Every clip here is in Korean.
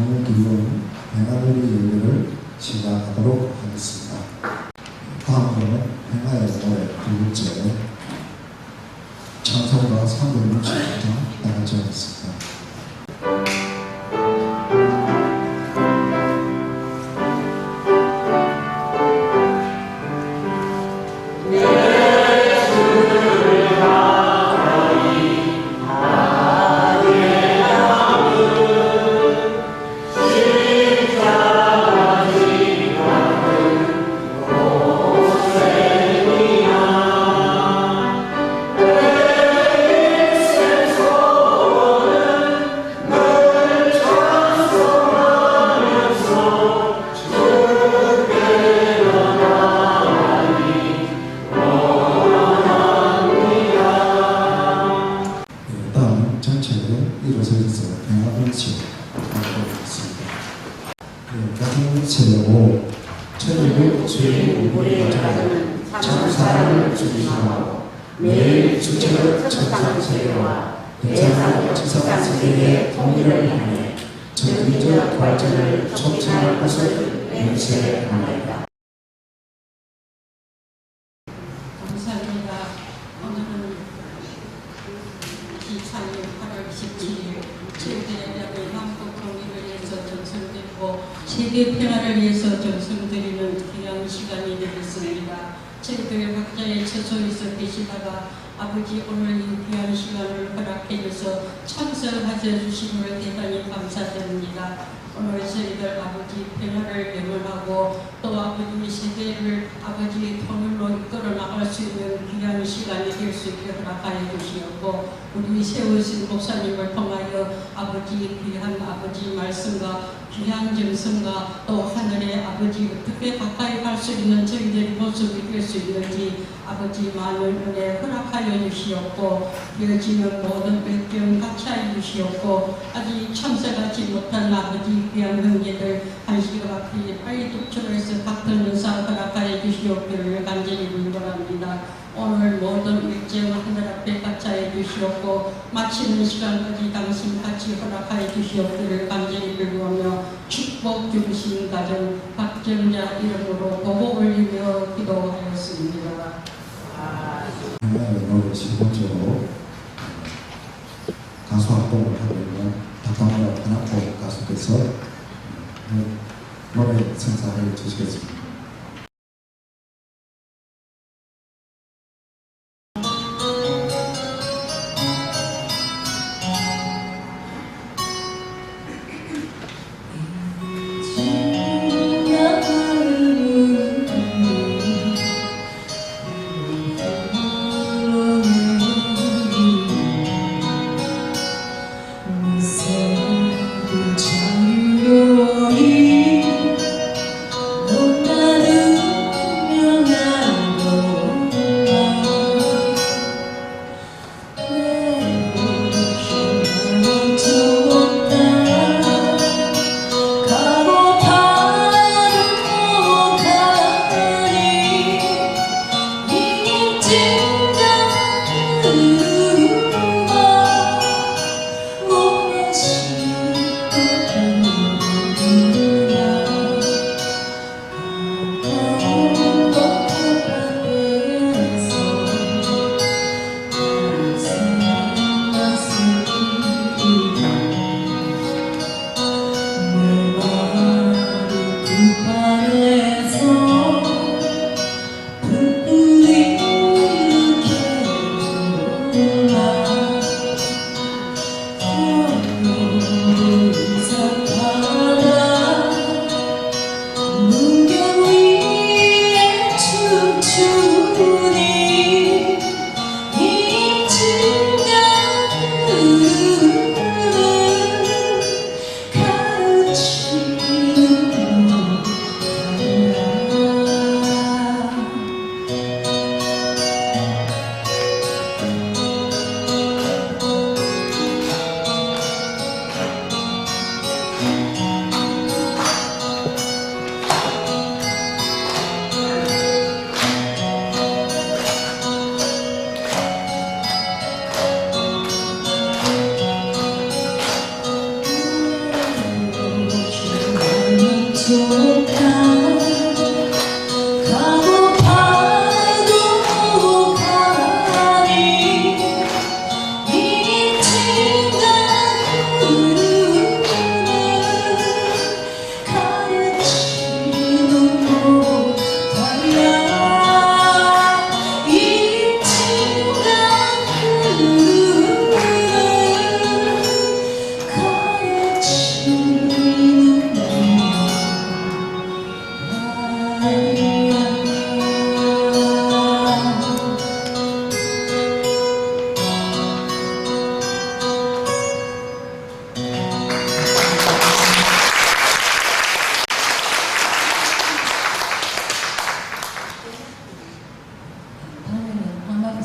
통을 기운 행하늘의 열매를 시작하도록 하겠습니다. 다음으로는 행하의 노래 두 번째 찬송가 360장 나가지 하겠습니다. 일어서서 행하는 시험하고 있습니다. 같은 세고 천일국 주의 우리 가정은 참사를 중심하고 매일 주체를 천상 세계와 대상 지상 세계의 통일을 향해 정기적 발전을 촉진할 것을 맹세합니다. 감사합니다. 오늘은 2024년 8월 27일 세계대회의 남북 통일을 위해서 정성드리고 세계 평화를 위해서 정성드리는 귀한 시간이 되겠습니다. 저희들 각자의 처소에서 계시다가 아버지 오늘 이 귀한 시간을 허락해 주셔서 참석하셔 주심을 대단히 감사드립니다. 오늘 저희들 아버지 평화를 영원하고 또 아버지 세계를 아버지 통일로 이끌어 나갈 수 있는 귀한 시간이 될 수 있게 허락하여 주시옵고 우리 세우신 목사님을 통하여 아버지 귀한 아버지 말씀과 귀한 정성과 또 하늘의 아버지 어떻게 가까이 갈 수 있는 저희들의 모습이 될 수 있는지 아버지 많은 은혜 허락하여 주시옵고 이어지는 모든 백경 같이하여 주시옵고 아직 참석하지 못한 아버지 귀한 형제들 한시가 빨리 독출해서 같은 은사 허락하여 주시옵기를 간절히 문구합니다. 오늘 모든 일정 하늘 앞에 같이하여 주시옵고 마치는 시간까지 당신 같이 허락하여 주시옵기를 간절히 빌구하며 축복 주신 가정 박정자 이름으로 보고 올리며 기도하였습니다. 행하의 노래 10번째로 가수 활동을 하고 있는 박광렬 하나포 가수께서 노래 선사해 주시겠습니다. No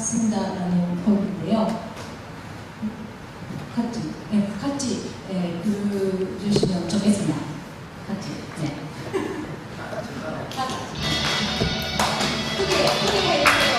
같습니다라는 곡인데요. 같이 부르시면 좋겠습니다. 같이. 네. 크게 해주세요.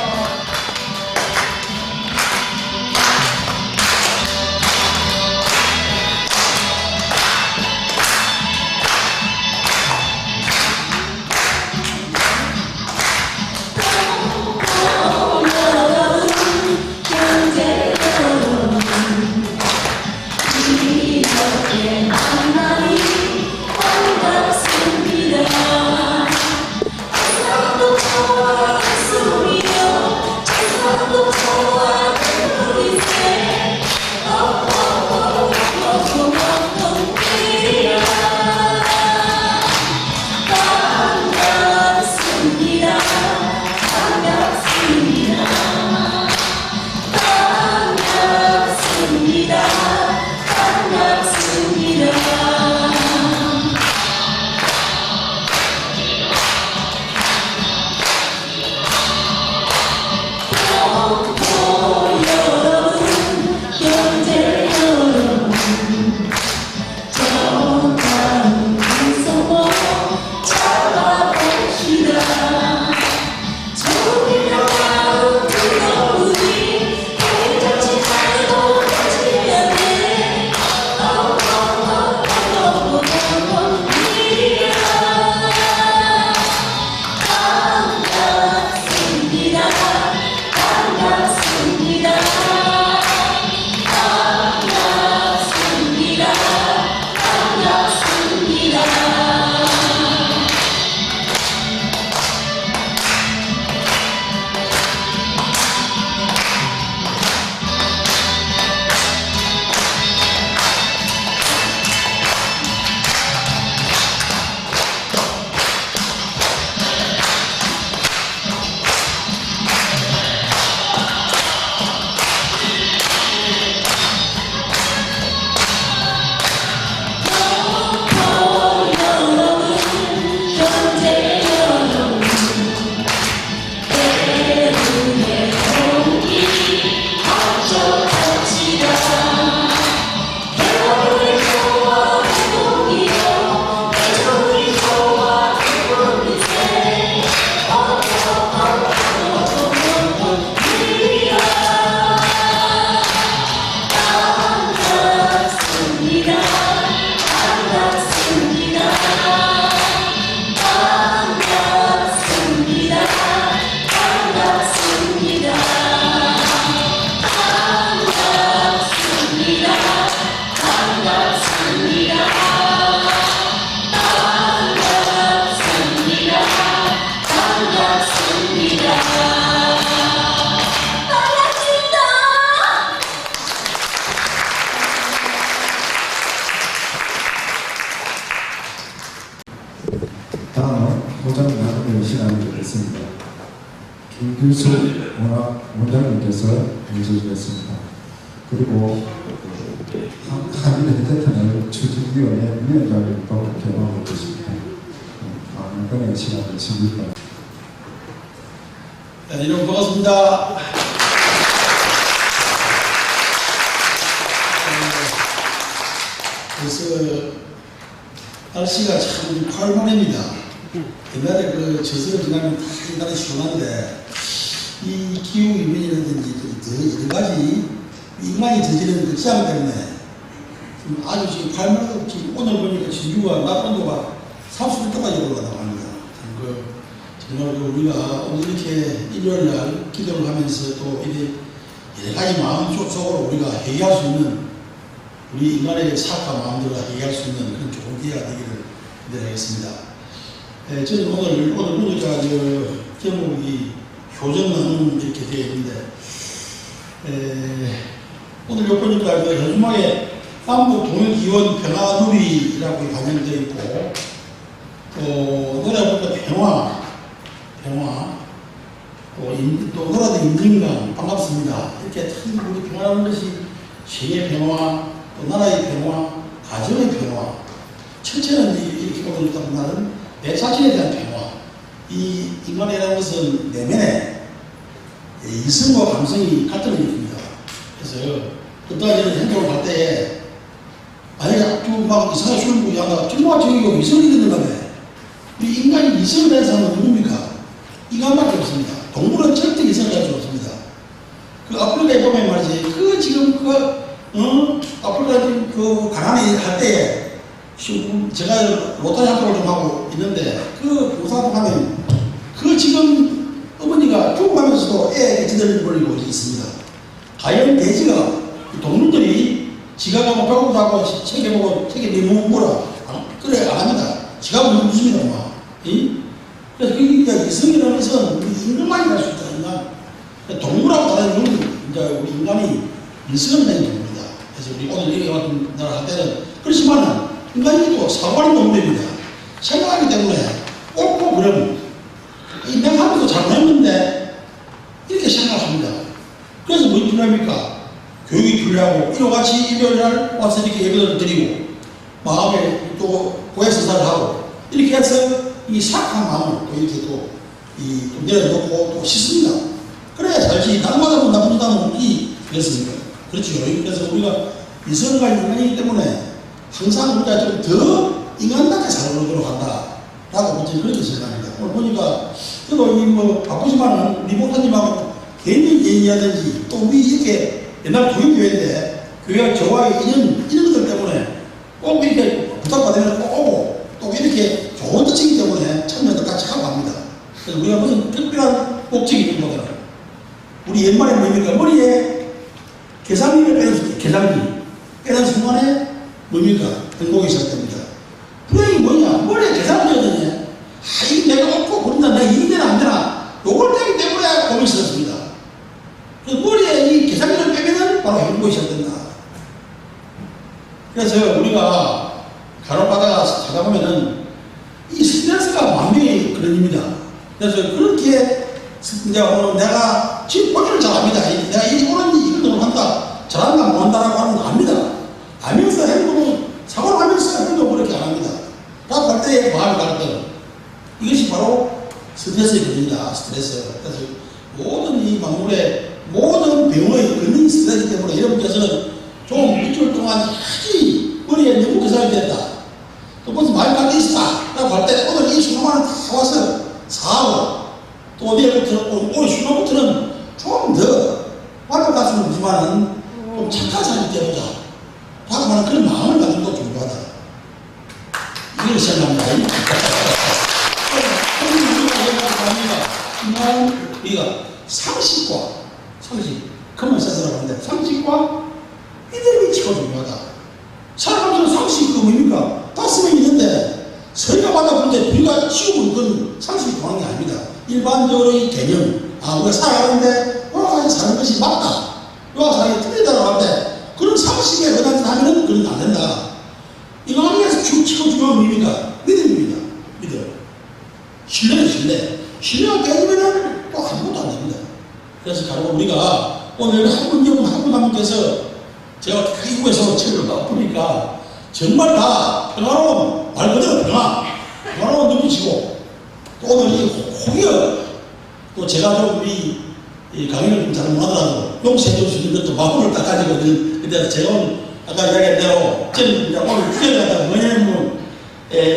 다음은 도장 나눔의 시간이 되겠습니다. 김규수 원장님께서 해주시겠습니다. 그리고 한일 헤드턴을 추진위원회 위원장을 또 개방하고 계십니다. 다음은 시간을 진입니다. 네, 여러분 반갑습니다. 그래서 날씨가 참 활발합니다. 옛날에 그 저수를 지나면 다 옛날에 시원한데 이 기후 이변이라든지 여러 가지 인간이 저지르는 그 지향 때문에 아주 지금 활발하고 지금 오늘 보니까 진주가 낮 온도가 30도까지 올라가다고 합니다. 정말 우리가 오늘 이렇게 일요일 날 기도를 하면서 또 이렇게 여러 가지 마음속으로 우리가 회개할 수 있는 우리 인간의 사악한 마음들과 회개할 수 있는 그런 좋은 기회가 되기를 기대하겠습니다. 저는 오늘 보니까 제목이 효정나눔 이렇게 되어 있는데 오늘 요 보니까 현수막에 남북 동일기원 평화누리라고 반영되어 있고 노래 보니까 평화 또 노래도 임진강 반갑습니다. 이렇게 참 우리 평화라는 것이 세계 평화 또 나라의 평화 가정의 평화 첫째는 이렇게 보니까 나는 내 자신에 대한 평화 이 인간이라는 것은 내면에 이성과 감성이 갈등을 일으킵니다. 그래서 어떤 행동을 할 때에 만약에 막 이상하게 술을 먹고 야나 정말 저기가 이성이 있는가 봐. 우리 인간이 이성을 가진 사람은 누굽니까? 인간밖에 없습니다. 동물은 절대 이성을 가질 수 없습니다. 그 아프리카에 보면 말이지 그 지금 아프리카 그 가난이 할 때에 제가 로타리 학교를 좀 하고 있는데 그 보사도 하면 그 지금 어머니가 죽어가면서도 애 애기들 버리고 있습니다. 과연 돼지가 동물들이 지가 가면 배고프다고 책에 보고 책에 내놓은 거라 그래 안 합니다. 지가 보면 웃습니다. 막. 그래서 그게 이성이라는 것은 우리 인간만이 갈 수 있다. 인간. 동물하고 다른 건 이제 우리 인간이 이성을 가진 동물이다. 그래서 우리 오늘 얘기 같은 날 할 때는 그렇지만은 인간이도 사고하는 동물입니다. 생각하기 때문에 옳고 그름 내가 하면서 잘못했는데 이렇게 생각합니다. 그래서 뭐 필요합니까? 교육이 필요하고 이와같이 일요일날 와서 이렇게 예배를 드리고 마음에 또 고해서사를 하고 이렇게 해서 이 사악한 마음을 또 이렇게 또 내려놓고 또 씻습니다. 그래야 살지. 나름마다 뭐 나쁜 짓 하면 이 그랬습니까? 그렇죠. 그래서 우리가 이성과 인간이기 때문에 항상 우리가 좀 더 인간답게 살아보도록 한다라고 저는 그렇게 생각합니다. 오늘 보니까 저도 뭐 바쁘지만은 우리 목사님하고 개인적인 얘기하든지 또 우리 이렇게 옛날 교육교회인데 교회가 저와의 이런 것들 때문에 꼭 이렇게 부탁받으면 꼭 오고 또 이렇게 좋은 뜻이기 때문에 참여도 같이 하고 합니다. 그래서 우리가 무슨 특별한 목적이 있는 거다. 우리 옛말에 뭡니까? 머리에 계산기를 빼는 계산기 빼는 순간에 뭡니까? 행복이 시작됩니다. 불행이 뭐냐? 머리에 계산을 넣어야 이거 내가 없고 그런다. 내가 이기 되나 안 되나? 요걸 때기 때문에 고민이 있었습니다. 그래서 머리에 이 계산기를 빼면은 바로 행복이 시작된다. 그래서 우리가 간혹가다가 찾아보면은 이 스트레스가 만병의 그런 입니다. 그래서 그렇게 이제 내가 지금 본인을 잘 압니다. 내가 이 옳은 이걸 한다, 잘한다, 못한다라고 하는 거 압니다. 알면서 행동을 사고를 하면서 행동을 그렇게 안 합니다. 라고 할 때의 마음이 갈등. 이것이 바로 스트레스의 근원이다. 스트레스. 그래서 모든 이 만물의 모든 병의 근원이 스트레스 때문에 여러분께서는 좀 일주일 동안 아주 머리에 너무 계산이 됐다. 또 무슨 마음이 갈등이 있었다. 라고 할 때 오늘 이 순간을 다 와서 사하고 또 내일부터 오늘 순간부터는 좀 더 완벽할 수는 없지만은 좀 착한 삶이 되보자. 라고 하는 그런 마음을 가진 것도 중요하다. 이걸 생각합니다. 우리가 상식, 커먼 센스라고 하는데 상식과 믿음이 최고 중요하다. 살아가면서 상식이 그 뭡니까? 5명이 있는데 서희가 받아볼 때 우리가 치우고 그건 상식이 통하는 게 아닙니다. 일반적으로 이 개념, 우리가 살아가는데 사는 것이 맞다. 사는 게 틀리다고 할 때 그런 상식에 어긋나는 하면은 그런 게 안 된다. 인간에서 최고 중요한 뭡니까? 믿음입니다. 믿음. 신뢰는 신뢰. 신뢰가 깨지면은 또 아무것도 안 됩니다. 그래서 바로 우리가 오늘 한 분께서 제가 태국에서 책을 보니까 정말 다 평화로운, 말 그대로 평화로운 눈빛이고 또 오늘 이 혹여 또 제가 좀 이 강의를 좀 잘 못하더라도 용서해 줄 수 있는 것도 마음을 딱 가지거든. 근데 제가 오늘 아까 이야기한 대로 저는 이제 오늘 주제를 갖다가 뭐냐면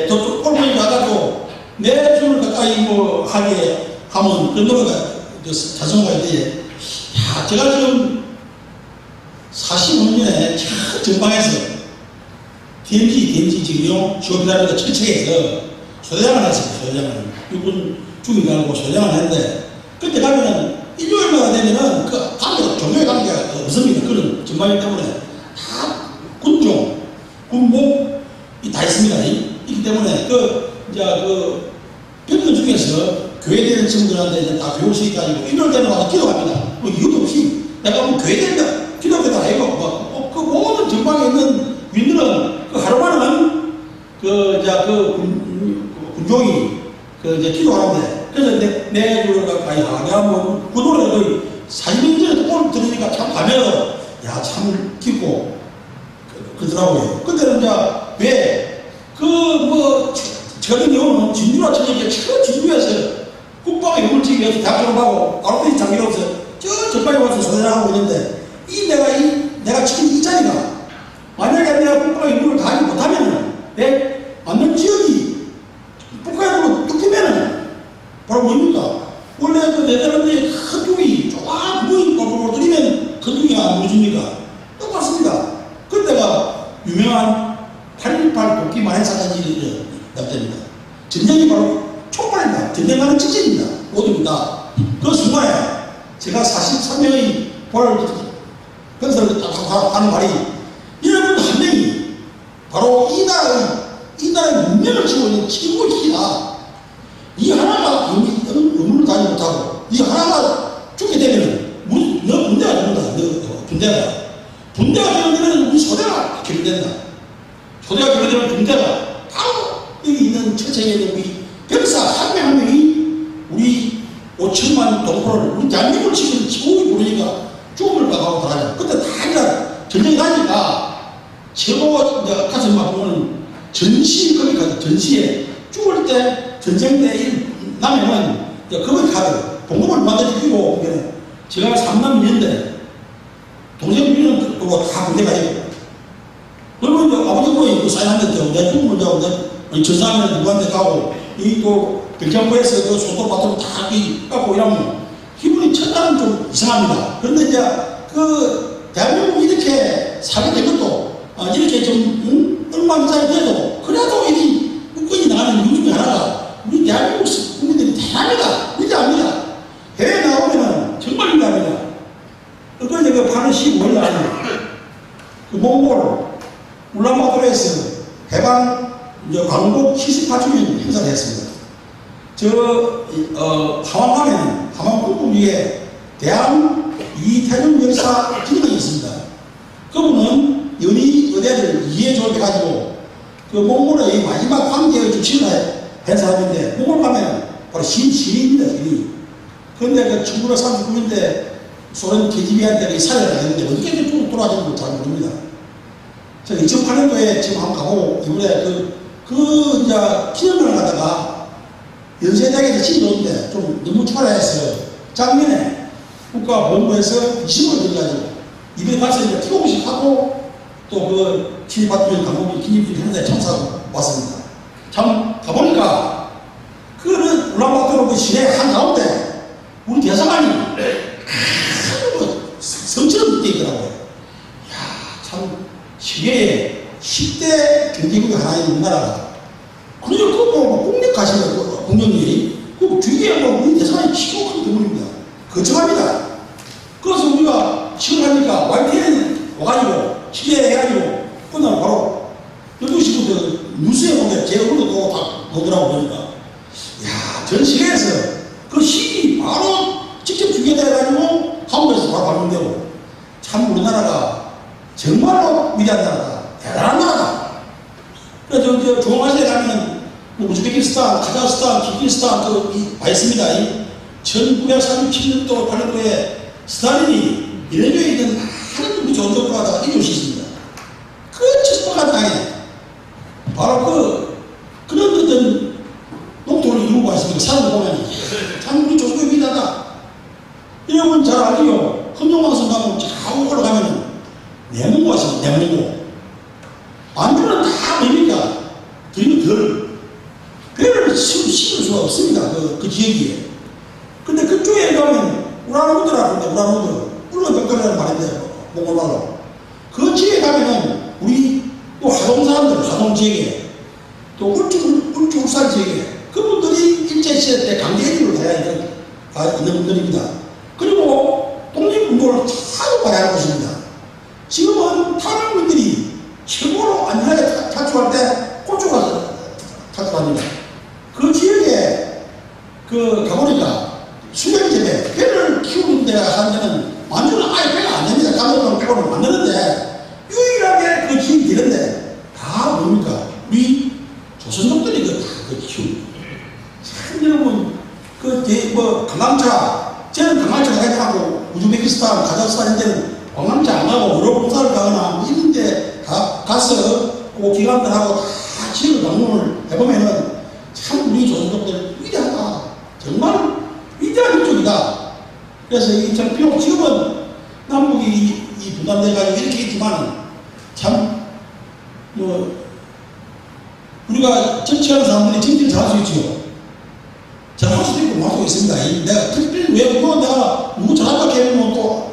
저쪽 꼴보니 가가지고 내 주를 가까이 하게 하면 그 노래가 자성가에 대해 제가 지금 45년에 저 전방에서 DMZ 지금 지원비라는 철책에서 소대장을 했습니다. 소대장을 육군 중위관하고 소대장을 했는데 그때 가면은 일요일마다 되면은 그 관계가 종교의 관계가 없습니다. 그런 전방이기 때문에 다 군종, 군복 다 있습니다. 있기 때문에 병력 중에서 교회되는 친구들한테 이제 다 교육 시키게 아니고 일요일 때는 와서 기도합니다. 뭐 이유도 없이 내가 뭐 교회된다 기도하겠다 아니고 그 모든 전방에 있는 민들은 그 하루만은 군종이 이제 기도하는데 그래서 내 주를 가까이 내가 뭐 그 노래를 거의 40년 전에 오늘 들으니까 참 가면 참 깊고 그러더라고요. 근데 이제 왜 저런 경우는 진주라 천지에 진주에서 국방의 물질이 위해서 대학 졸업하고 아로페이 장기로서 저 전방에 와서 소대장하고 있는데 내가 지금 이 자리가 만약에 내가 북한의 임무를 다하지 못하면은 내 맞는 지역이 북한으로 뚫리면은 바로 뭡니까? 원래 그 네덜란드의 큰 둥이 조그만 구멍이 꼴꼴 뚫리면 큰 둥이가 안 무너집니까? 똑같습니다. 그때가 유명한 8.18 도끼 만행 사단이 났답니다. 전쟁이 바로 촉발입니다. 전쟁하는 직전입니다. 모두 다. 그 순간에 제가 43명의 보를 건설을 하는 말이 여러분 한 명이 바로 이 나라의 문명을 지고 있는 최고이다. 이 하나가 의무를 다하지 못하고 이 하나가 죽게 되면 너 분대가 죽는다. 너 분대가 되는 데는 우리 소대가 결정된다. 소대가 결정되면 분대가 바로 여기 있는 천천히 있는 우리 병사 한 명 한 명이 우리 5천만 동포를 우리 대한민국을 지금 지옥이 부르니까 죽음을 각하고 살아요. 그때 다 전쟁이 나니까 최고 이제 가슴 아프면 전시에 전시에 죽을 때 전쟁 때 나면은 그걸 가요. 봉급을 만들어주고 제가 3남 2년대 동생 비는 다 군대 가요. 그러면 이제 아버지 보이 사인하는데 내가 죽으면 이제 전사하면 누구한테 가고 이 또 병장부에서 그 소도 받으면 다 갖고 이러면 기분이 첫날은 좀 이상합니다. 그런데 이제 그 대한민국이 이렇게 사게 된 것도 이렇게 좀 얼마 전에 돼도 그래도 이 국권이 나가는 이유 중에 하나가 우리 대한민국 국민들이 대단합니다. 위대합니다. 해외 나오면은 정말 위대합니다. 그래서 이제 그 8월 15일 날 그 몽골 울란바토르에서 해방 광복 78주년 행사를 했습니다. 하왕 공국 위에 대한 이태준 열사 기능이 있습니다. 그분은 연희 의대를 이해조합해가지고 그 몽골의 마지막 황제의 주치를 한 사람인데 몽골 가면 바로 신입니다. 그런데 그 1939년대 소련 KGB한테 사례를 했는데 어떻게 쭉 돌아가는지 잘 모릅니다. 제가 2008년도에 지금 한번 가고 이번에 이제 기념관을 가다가 연세대학에서 친구인데 좀 너무 초라했어요. 작년에 국가본부에서 20을 들어가지고 이번에 가서 이제 기록식 하고 또 그 친일파트면 강국이 기념식 행사에 참석하고 왔습니다. 참 가보니까 그는 울란바토르 그 시내 한가운데 우리 대사관이 성처럼 되어 있더라고요. 이야, 참 세계의 10대 경제국이 하나인 우리나라가 그러니까 그뭐 국력 가시는 국력이 그 주위에 우리 대사관이 치고큰 건물입니다. 거창합니다. 그래서 우리가 시험하니까 YTN 와가지고 취재해가지고 끝나면 바로 12시부터 뉴스에 보면 제 얼굴도 다 보더라고 보니까 이야, 전 세계에서 그 시기 바로 직접 중계돼가지고 한국에서 바로 방송되고 참 우리나라가 정말로 위대한 나라다. 대단한 나라다. 그래서 저 중앙아시아에 가면 우즈베키스탄, 카자흐스탄, 키르기스탄 와 있습니다. 1937년도 8년도에 스탈린이 이래저래 있는 많은 우리 좋은 정부가 다 이룰 수 있습니다. 그 척박한 땅에 바로 그런 어떤 농토를 이루고 있습니다. 사람을 보면 참 우리 조선의 위대하다. 여러분 잘 알지요? 험종왕성 가면 좌우 올라가면 내문고가 있습니다. 내문고. 안주는 다 뭡니까? 드리면 별을 심을 수가 없습니다. 그 지역이에. 근데 그쪽에 가면 우라노드라고 합니다. 우라노드. 울릉벽돌이라는 말인데, 몽골말로. 그 지역에 가면은 우리 또 하동 사람들, 하동 지역에 또 울산 지역에 그분들이 일제시대 때 강제해주를 해야 있는 분들입니다. 그리고 독립운동을 잘 발휘하는 곳입니다. 지금은 탈북민들이 최고로 안전하게 탈출할 때 고추가 탈출합니다. 그 지역에 가보니까 수경재배, 배를 키우는 데가 한 데는 만주는 아예 배가 안 됩니다. 가보면 배고는 만드는데 유일하게 그 지역이 되는데 다 뭡니까? 우리 조선족들이 그 키우는. 참 여러분, 관광차, 저는 관광차 가가지고 우즈베키스탄, 카자흐스탄 이제는 관광차 안 가고 유럽봉사를 가거나 이런 데 가서 기관들하고 다 지역을 방문을 해보면은 참 우리 조선족들 위대하다. 정말 위대한 민족이다. 그래서 이참 비록 지금은 남북이 이 분단돼가지고 이렇게 있지만 참 뭐 우리가 정치하는 사람들이 정치를 잘할 수 있죠. 잘할 수도 있고 못할 수도 있습니다. 내가 특별히 왜 내가 누구 잘한다 해보면 또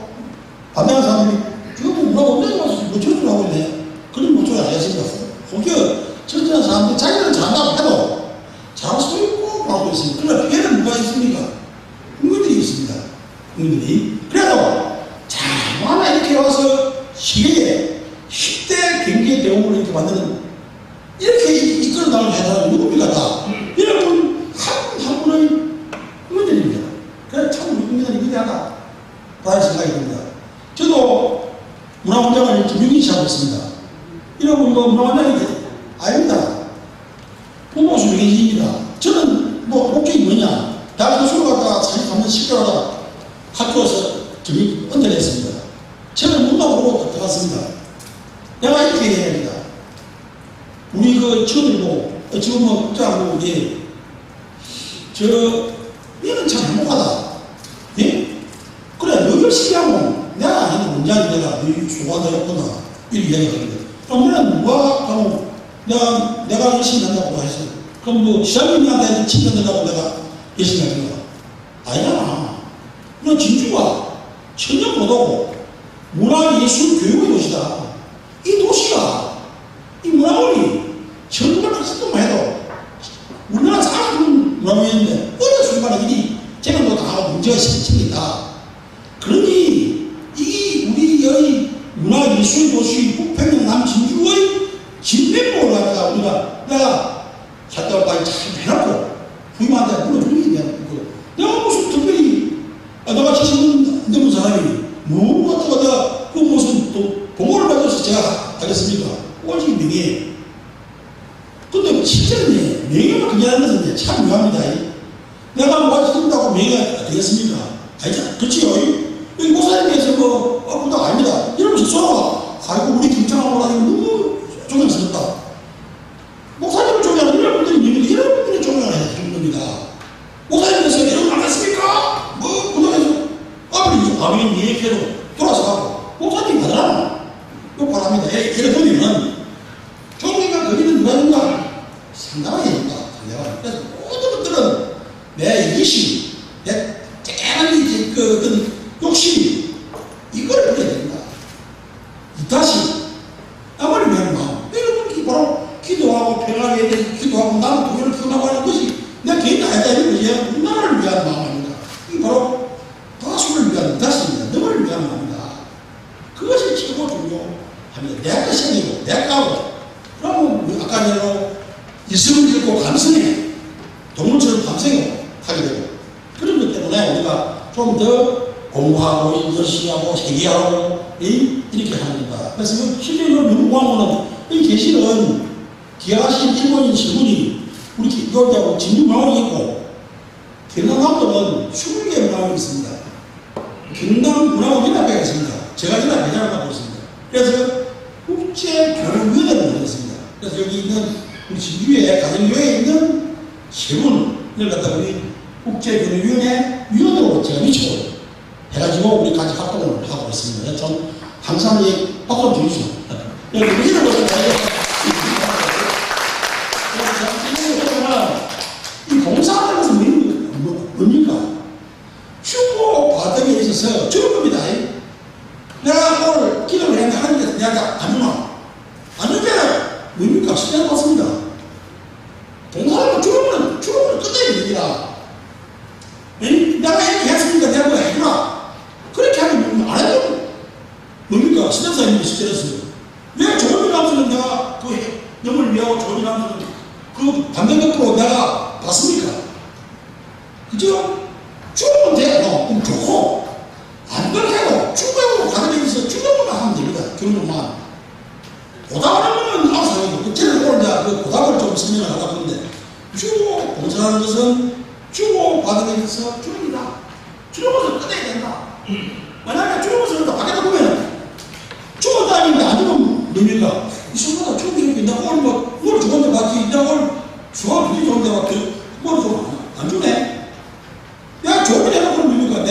반대하는 사람들이 지금 뭐라고 언제 가서 뭐 저런 걸 하고 있네. 그런 목소리 안 했습니다. 혹여 정치하는 사람들이 자기는 잘한다고 해도 잘할 수도 있고 못할 수도 있습니다. 그러나 피해는 누가 있습니까? 국민들이 있습니다. 국민들이. 그래도 자 하나 이렇게 와서 시계에 10대 경제 대우를 이렇게 만드는 이렇게 이끌어 나가는 회사는 누굽니까 다? 여러분 한 분의 국민들입니다. 그래서 참 우리 국민들이 위대하다 라는 생각이 듭니다. 저도 문화원장을 김용희 씨 하고 있습니다. 여러분 뭐 문화원장이 아닙니다. 부모수 명예직입니다. 저는 뭐 목적이 뭐냐? 대학 교수로 갔다가 43년 10개월 하다 학교에서 저기 언제냈습니다. 저는 문화보고 들어갔습니다. 내가 이렇게 얘기해야 합니다. 우리 그 친구들 보고 지금 뭐 국장하고 이제 얘는 참 행복하다. 예? 그래 너 열심히 하고 내가 아니면 문제아니 내가 너 수고하다 했구나 이렇게 이야기하는데 그럼 너는 누가 하고 내가 열심히 한다고 했어. 그럼 뭐 시장님한테 칭찬된다고 내가 열심히 하는 거야? 아니잖아. 너 진주가 천년보다고 문화예술교육의 도시다. 이 도시가 이 문화원이 정말 학습만 해도 우리나라 작은 문화원인데 어느 순간에 일이 재난도 당하고 문제가 생긴다. 그러니 이 우리의 문화예술 도시 북평양 남진주의 진면목을 갖다가 내가 샷다까지 잘 해놓고 부임한테 물어주는 게 내가 무슨 특별히 내가 70년 넘은 사람이 뭐 갖다가 내가 그 무슨 또 보고를 받아서 제가 하겠습니까? 오직 명예. 근데 실제는 명예가 그게라는 것은 참 묘합니다. 내가 뭐가 된다고 명예가 되겠습니까? 아니죠. 그렇지요. 여기 목사님께서 뭐, 그거 아닙니다. 이러면서 쏘아가, 아이고, 우리 김장하고 나니까 너무 존경스럽다. 목사님을 존경하는 이런 분들이 있는데, 이런 분들이 존경을 해야 되는 겁니다. 목사님께서 이런 거 안 했습니까? 뭐, 그동안에서 아버님 얘기해도 돌아서 가고, 목사님이 받으라나? 이거 바랍니다. 이래 보면, 종교가 거기는 누가 있는가? 상당하게 있다. 그래서 모든 것들은 내 이기심, 내 쨍한 그 어떤 욕심, 이걸 버려야 됩니다. 다시, 나만을 위한 마음. 여러분, 바로 기도하고 평화에 대해서 기도하고 나는 동료를 키우라고 하는 것이 내 개인 아니다. 이런 것이 우리나라를 위한 마음입니다. 이게 바로 다수를 위한 다시입니다. 너를 위한 마음입니다. 그것이 최고 중요합니다. 내 것이 아니고, 내 거하고. 그러면 아까 전에 이성을 잃고 감성에 동물처럼 감성에 하게 되고 그런 것 때문에 우리가 좀 더 공부하고 열심히 하고 회개하고 이렇게 하는 겁니다. 그래서 실제로 연구하면은 이 계시는 기하신 일본인 신분이 우리 기독교하고 진주문화원이 있고 경남남도는 20개의 문화원이 있습니다. 경남문화원 연합회가 있습니다. 제가 연합회장을 맡고 있습니다. 그래서 국제교류위원회를 만들었습니다. 그래서 여기 있는 우리 진주에 가정교회에 있는 세 분을 갖다가 우리 국제교류위원회 위원으로 제가 미치고 해가지고 우리 같이 활동을 하고 있습니다. 좀 항상 이 박수 좀 주십시오. 여기 우리는 이 봉사하는 것은 뭡니까? 축복 과정에 있어서 주는 겁니다. 내가 오늘 기도를 했는데 하나님께서 내가 안 주나? 안 주게 뭡니까? 시간 맞습니다. 봉사하면 죽으면 끝내야 됩니다. 내가 이렇게 했으니까 내가 뭐 해주나? 그렇게 하면 안 해도 뭡니까? 신앙사님이 시절했어요. 왜 좋은 일 하면서 내가 그 영을 위하고 좋은 일 하면서 그 반대급으로 내가 받습니까? 그죠? 죽으면 돼. 그럼 좋고 안 그렇게 하고 죽음으로 가는 데 있어서 죽음만 하면 됩니다. 결론만. 보답하는 건 알아서 하고 그때는 오늘 내가 그 보답을 좀 설명을 하려고 하는데 주고 봉사하는 것은 주고 받은 데 있어서 주입니다. 주는 것을 끝내야 된다. 만약에 주는 것을 밖에다 보면 주고 다니는데 안 주면 뭡니까? 이 순간에 주는 게 내가 오늘 뭘 주건데 받지 내가 오늘 수학을 되게 좋은데 막 뭘 좀 안 주네? 내가 좋은 일 해놓고 뭡니까?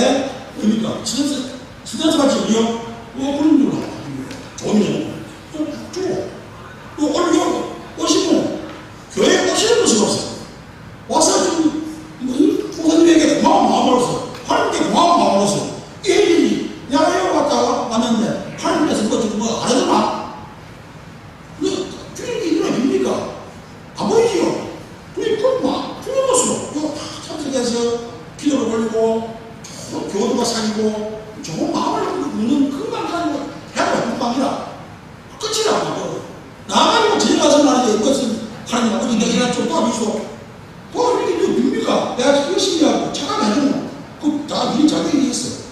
뭡니까? 스트레스 받지 않요? 그런 걸로 좋은 점. 주고. 오늘 오시면 교회에 오시는 것이 없어. 와서 좀, 부모님에게 고마운 마음으로서, 하나님께 고마운 마음으로서, 이 일이 야외에 왔는데, 하나님께서 뭐 안 해주나? 주님이 이거 아닙니까? 안 보이지요? 주님 모습, 참석해서 기도를 올리고, 교도가 사귀고, 좋은 마음을 묻는 그만 가지고 해야 금방이라. 끝이라고. 나가지고 저희 가서 말이야. 이것은 하나님 아버지 내가 좀 도와주시오. 도와주는 게 뭡니까? 내가 열심히 하고 착각해주면 그다 네 자격이 있어.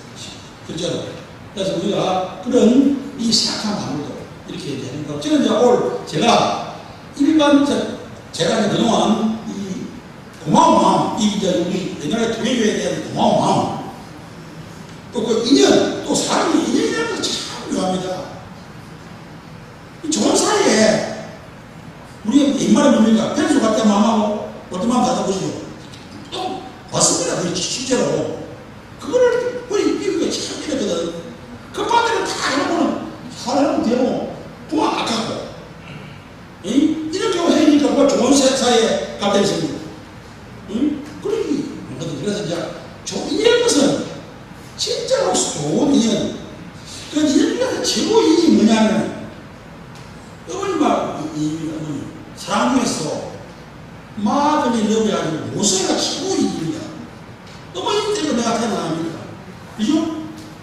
그렇죠? 그래서 우리가 그런 이 생각한 마음으로 이렇게 되는 거. 저는 이제 오늘 제가 일반 제가 이제 그동안 이 고마운 마음, 이 이제 우리 옛날에 교회에 대한 고마운 마음, 또 그 인연, 또 사람이 인연이라는 거 참 중요합니다. 좋은 사이에 우리가 옛말에 뭡니까? 펜수 갈 때 마음하고 어떤 마음 닫아보시죠. 또 맞습니다. 그 실제로 그거를 우리 미국에 참 이랬거든. 그 반대로 다 해놓고는 사람은 되고 그만 아깝고 이렇게 해니까 뭐 좋은 사이에 갔다 있습니다. 그러기 그래서 이제 좋은 인연 것은 진짜로 좋은 인연. 그 인연 중에서 최고의 인연이 뭐냐면 어머니 사랑 중에서 마음이 넣어가지고 모세가 최고의 일이야. 어머니 때문에 내가 태어납니다. 그죠?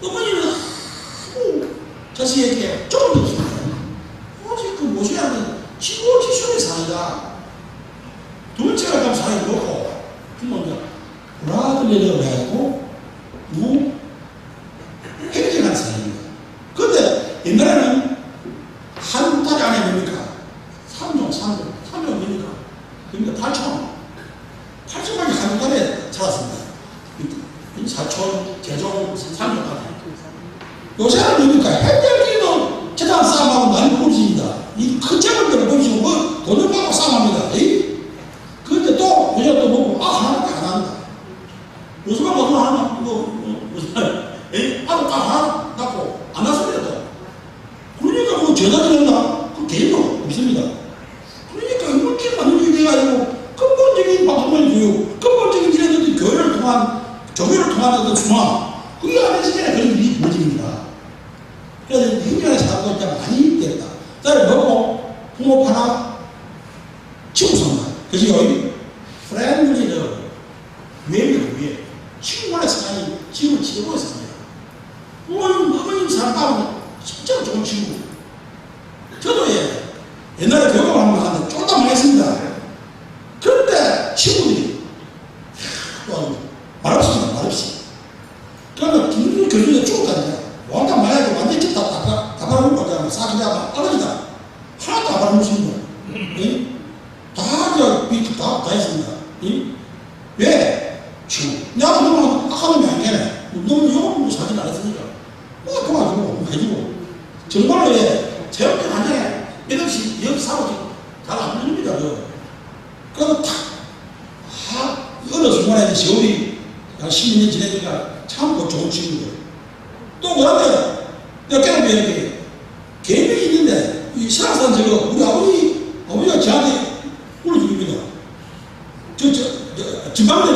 어머니는 자식에게 조금 없습니다. 오직 그 모세는 최고 기술의 사이다. 두 번째가 그럼 사랑이 놓고 그 먼저 브라들레를 해가지고 행정한 사람입니다. 그런데 옛날에는 한 달이 안에 뭡니까? 3종 뭡니까? 그러니까 8촌까지 한 달에 살았습니다. 사촌, 제종, 3종까지. 요새는 뭡니까? 해결기도 재단 싸움하고 많이 부르십니다. 이 큰 재벌들을 보시고 뭐 돈을 받고 싸움합니다. 그런데 또 요새 또 보고 하나밖에 안 한다. 요즘은 돈 하나 아들 딱 하나 낳고 안 낳습니다. 또. 그러니까 뭐 제자들이 했나? 그 개인도 없습니다. 그러니까 이렇게 만들게 돼가지고 근본적인 방법을 교육, 근본적인 이런 교회를 통한, 조교를 통한 어떤 수마, 그게 안 했으면 그런 일이 벌어집니다. 그래서 인간의 사고가 진짜 많이 됐다. 딸을 먹고 부모 하나 치고 삽니다. 그죠? 프렌들리를 위에 친구만의 사랑이 지금을 지고 있습니다. 어머님 사랑하면 진짜 좋은 친구. 저도 옛날에 교육을 한번 하는데 쫄딱 망했습니다. 그런데 친구들이 말없습니다. 말없이. 그러면 김준호 교수님이 죽었다니까. 왕따 말하고 완전히 집 다 바라볼 거잖아. 사기자가 떨어지다. 하나도 안 바라볼 수 있는 거야. 다 했습니다. 왜? 친구. 내가 그러면 아까는 안 되네. 너무 영업도 사진 안 했으니까. 뭐 도와주고 해주고. 정말로 제업된 한 장에 몇 억씩 역 사고 잘안 누릅니다. 그래서 어느 순간에 세월이 한 10년 지내니까 참 좋은 친구들. 또 그런데 내가 깨닫게 이렇게 계획이 있는데 이 신앙산 저거 우리 아버지가 저한테 불러줍니다. 지방대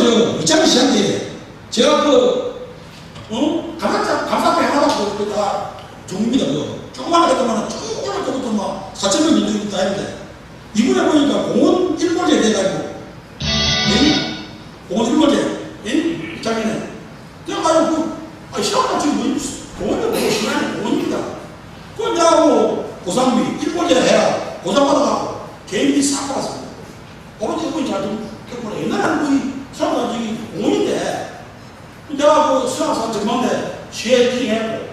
이창기 씨한테 제가 감사패 하나 받고 다 종입니다. 조그마한 것도만 쭉 올릴 때부터 막 4,000명 인정이 다 했는데 이번에 보니까 공원 일몰제 돼가지고 공원 일몰제 작년에 그래가지고 시간만 지금 공원도 보고 시간이 공원입니다. 그건 내가 고상비 일몰제 해라 고상 받아가고 개인비 싹 받았습니다. 오로지 그분이 잘 듣고 옛날에는 거기 사람들이 공원인데 내가 수양산 전망대 시에 기행했고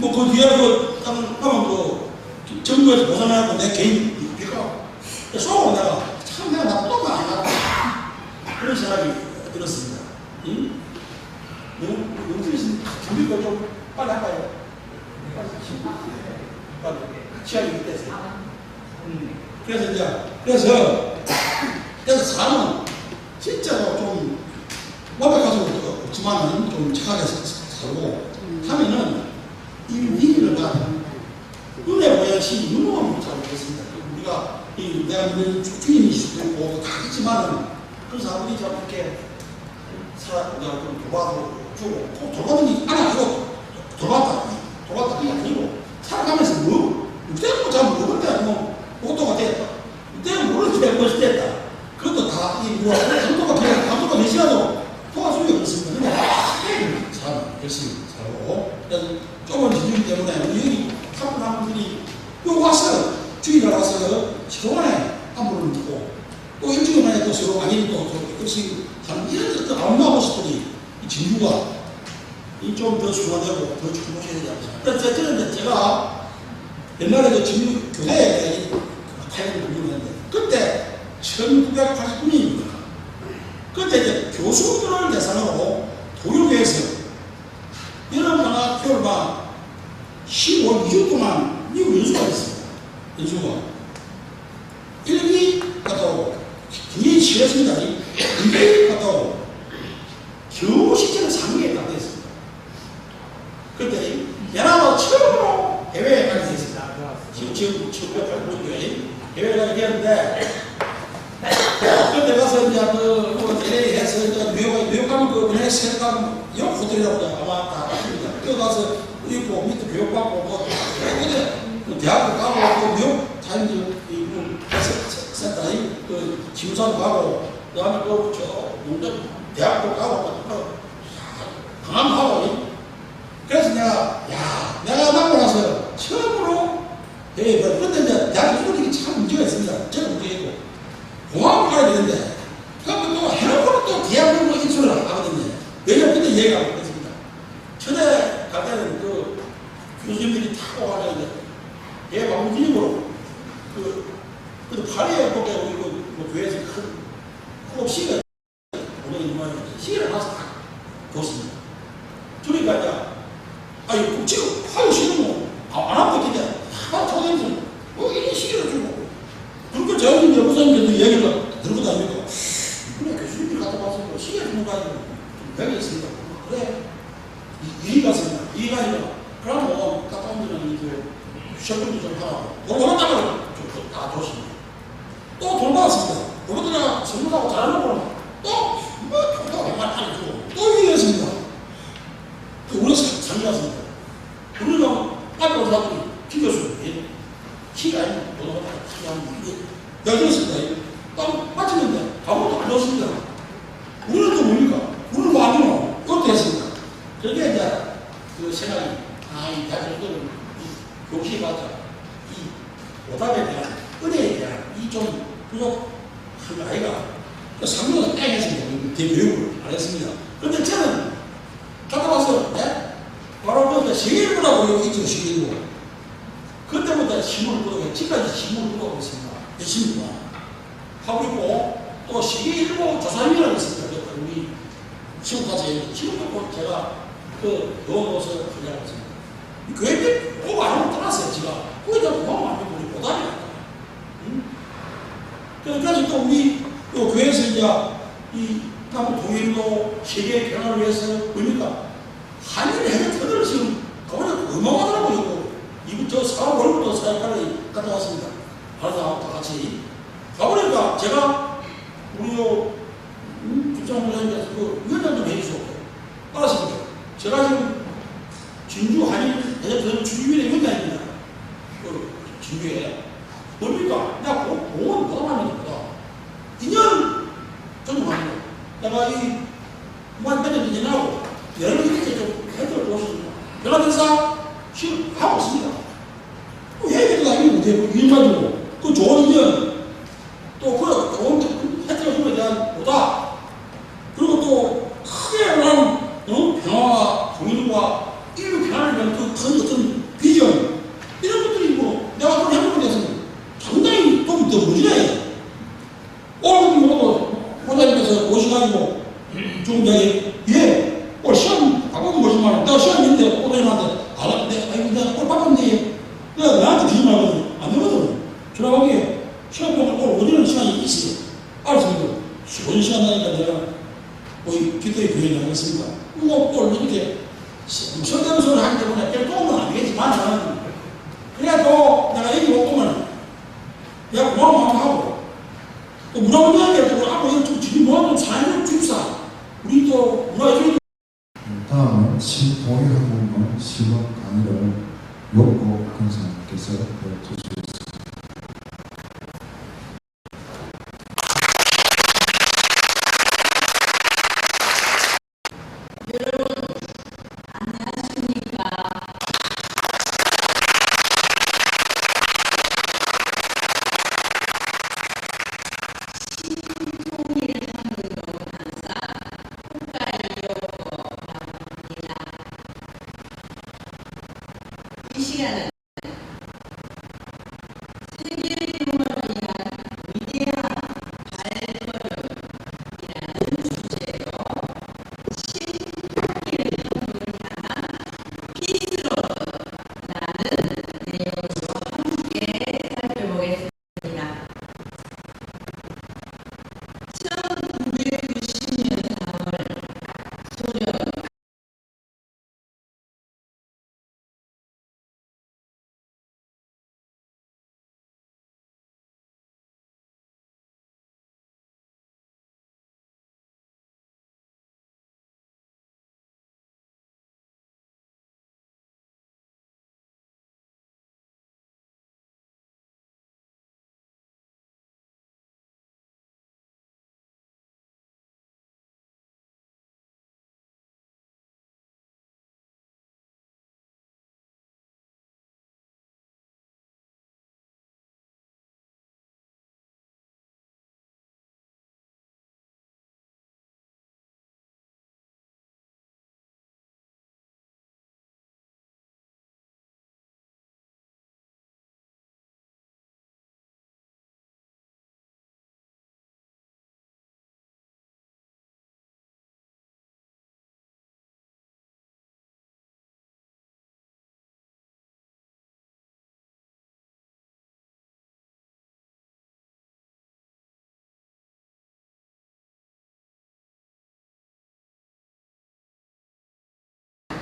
그 뒤에 정부에서 보상해갖고 내 개인 비가 쏘고 내가 참 내가 나쁜 거 아니야. 그런 생각이 들었습니다. 준비가 좀 빨리 할까요? 시간이 있대서. 그래서 사람은 진짜로 좀 완벽할 수 없지만은 좀 착하게 살고 하면은 이 위기를 가는 은혜 모양시 유명한 잘 모르겠습니다. 우리가 내가 믿는 주님이 수도 있고 다 있지만은 그래서 아버지 참 이렇게 내가 도와주고 꼭 돌아가는 게 아니고 돌아갔다 그게 아니고 살아가면서 그때 잘 모를 때 아니고 오토가 됐다 그때 모를 때 멋이 됐다 그것도 다 감독가 계시라도 도와주기 그렇습니다. 근데 참 열심히 살고 좁은 지주이기 때문에 여기 사분한 분들이 여기 와서 주일날 와서 시동안에 안부를 묻고 또 일주일 만에 또 서로 많이 또 그것이 참 이런 어떤 아름다운 모습들이 이 진주가 좀 더 중화되고 더 축복해야 되지 않습니까? 그런데 제가 옛날에 그 진주 교대에 파견을 했는데 그때 1989년입니다. 그때 이제 교수들을 대상으로 도요교에서 여름방학, 겨울방학 15일 2주 동안 미국 연수가 있습니다. 연수가 1기 갔다 오고 굉장히 치렀습니다. 2기 갔다 오고 겨우 시체는 3기에 갔다 했습니다. 그때 연합으로 처음으로 해외에 가게 됐습니다. 지금 1989년에 해외에 가게 되었는데 그때 가서 이제 해서 이제 뉴욕 가면 그 은혜스 가면 영어 호텔이라고 아마 다 아십니다. 그 가서 있고 밑에 교육받고 뭐 근데 대학교 가고 뉴욕 타임즈 센터 그 지구사도 가고 그다음에 그저 농대 대학교 가고 강남하고 그래서 내가 남고 나서 처음으로 그런데 이제 대학교 수업이 참 문제가 있습니다. 저는 문제가 있고 공항을 가야 되는데 그러면 또 해놓고는 또 대학으로 인수를 하거든요. 왜냐면 그때 얘기가 없습니다. 전에 갈 때는 그 교수님들이 타고 가는데 얘 방문진입으로 그 파리에 거기에 우리 그 교회에서 큰 시계가 시계를 놔서 딱 줬습니다. 그러니까 이제 지금 하루 쉬는 거안 하고 있는데 초등학생 이런 시계를 주고 그렇게 저희 여부사님께도 얘기를 들고 다니고 그래 교수님이 갔다 와서 시계 주는 거 아니고 벽에 있습니다. 그래 일이 갔습니다. 일이 아니라 그럼 뭐 갔다 오면 이제 쇼핑도 좀 하라고 그런 땅을 다 줬습니다. 또 돈 받았습니다. 그러더니 전문하고 잘하는 거는 또뭐 돈도 얼마 안 주고 또 얘기했습니다. 우리 상이 갔습니다. 우리가 앞으로 사람들이 기교수 키가 아니고 돈을 다 열렸습니다. 딱 맞췄는데 아무것도 안 줬습니다. 우리는 또 뭡니까? 우리는 뭐 안 주노? 그것도 했습니다. 그렇게 이제 그 생각이 이 대학생들은 교육이 맞자 이 오답에 대한 은혜에 대한 이 좀 부족한 아이가 상대가 딱 했습니다. 대교육을 안 했습니다. 그런데 저는 갔다 와서 바로 그 세계일보라고 여기 있죠. 세계일보. 그때부터 신문을 보고 지금까지 신문을 보고 있습니다. 열심히 하고 있고 또 세계일보 조사님이라고 있습니다. 우리 지금까지 지금도 제가 그 넣어놓아서 하려고 했습니다. 교회에 보고 안 하면 떠났어요. 제가 거기다 고마움 안 하면 우리 보답이 안 그래서 또 우리 또 교회에서 이제 이 남북 통일로 세계의 평화를 위해서 뭡니까? 한일 해저터를 지금 가보니까 어마어마하더라고요. 이부터 4월 5일부터 사역하러 갔다 왔습니다. 하나도 다 같이 가보니까 제가 우리 국장부장님께서 그 위원장 좀 해주시고 알았습니다. 제가 지금 진주 한일 해저터 주주위원회 위원장입니다. 진주에 뭡니까? 내가 공원 보답하는 것보다 2년 전용합니다. 내가 몇 년 지나고 여러 이렇게 좀 해결을 보십니다. 연합회사 지금 하고 있습니다. 얘기도 아니고 일 가지고 그 좋은 인연 또 그 좋은 혜택을 대한 보다 그리고 또 크게 나는 평화와 통일과 인류 평화를 위한 그 큰 어떤 비전 이런 것들이 뭐 내가 그걸 해보는 데서는 상당히 좀 더 무진해요. 오늘 뭐 보다님께서 오시가지고 좀 오늘 시험 바꾸고 보시면 내가 시험인데 오늘한테 내가 꼴 바꿨는데 내가 나한테 뒤지 말거든요. 안 되거든. 전화하기에 시험 보면 오늘 오전에 시간이 있어요. 알았습니다. 오전 시간 나니까 내가 기도의 교회에 나가겠습니다. 뭐 이렇게 성대모사를 하기 때문에 똥은 안 되겠지만은 그래도 내가 여기 못 오면 내가 고마워 하고 또 문화부장한테 또 앞으로 이거 좀 주님 모아놓은 사연을 줍사 우리 또 문화주의 다음은 신통일한국문 실험 강의를 욕고 강사님께서 해주시겠습니다. 이 시간은 세계 평화를 위한 위대한 발걸음이라는 주제로 신통일 한국을 향한 피스로드라는 내용으로 함께 살펴보겠습니다. 1990년 4월 소련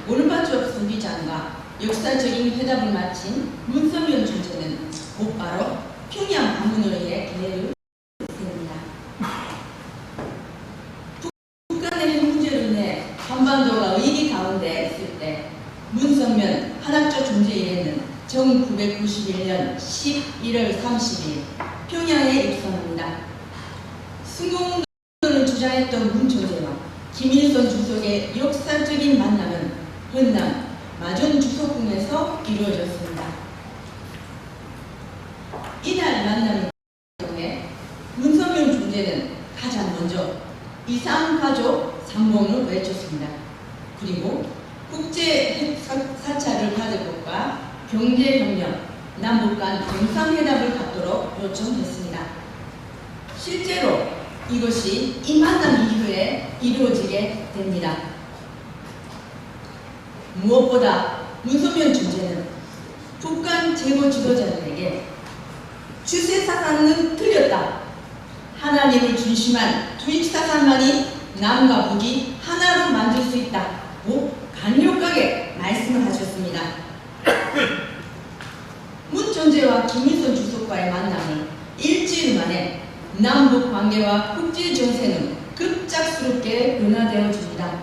오르바초프 소비장과 역사적인 회담을 마친 문성열 주재는 곧바로 평양 방문으로 인해 기회를 얻습니다. 북한의 핵 문제로 인해 한반도가 위기 가운데 있을 때 문성면 한학조 존재 이래는 1991년 11월 30일 평양에 입성합니다. 승공운동을 주장했던 문 존재와 김일성 주석의 역사적인 만남은 헌남 마전 주석궁에서 이루어졌습니다. 이날 만남을 통해 문성열 존재는 가장 먼저 이산가족 상봉을 외쳤습니다. 그리고 국제 사찰을 받을 것과 경제협력, 남북 간 정상회담을 갖도록 요청했습니다. 실제로 이것이 이 만남 이후에 이루어지게 됩니다. 무엇보다 문성열 주재는 북한 제고 지도자들에게 주세사상은 틀렸다. 하나님을 중심한 투입사상만이 남과 북이 하나로 만들 수 있다고 강력하게 말씀을 하셨습니다. 문 존재와 김일성 주석과의 만남을 일주일 만에 남북 관계와 국제 정세는 급작스럽게 변화되어집니다.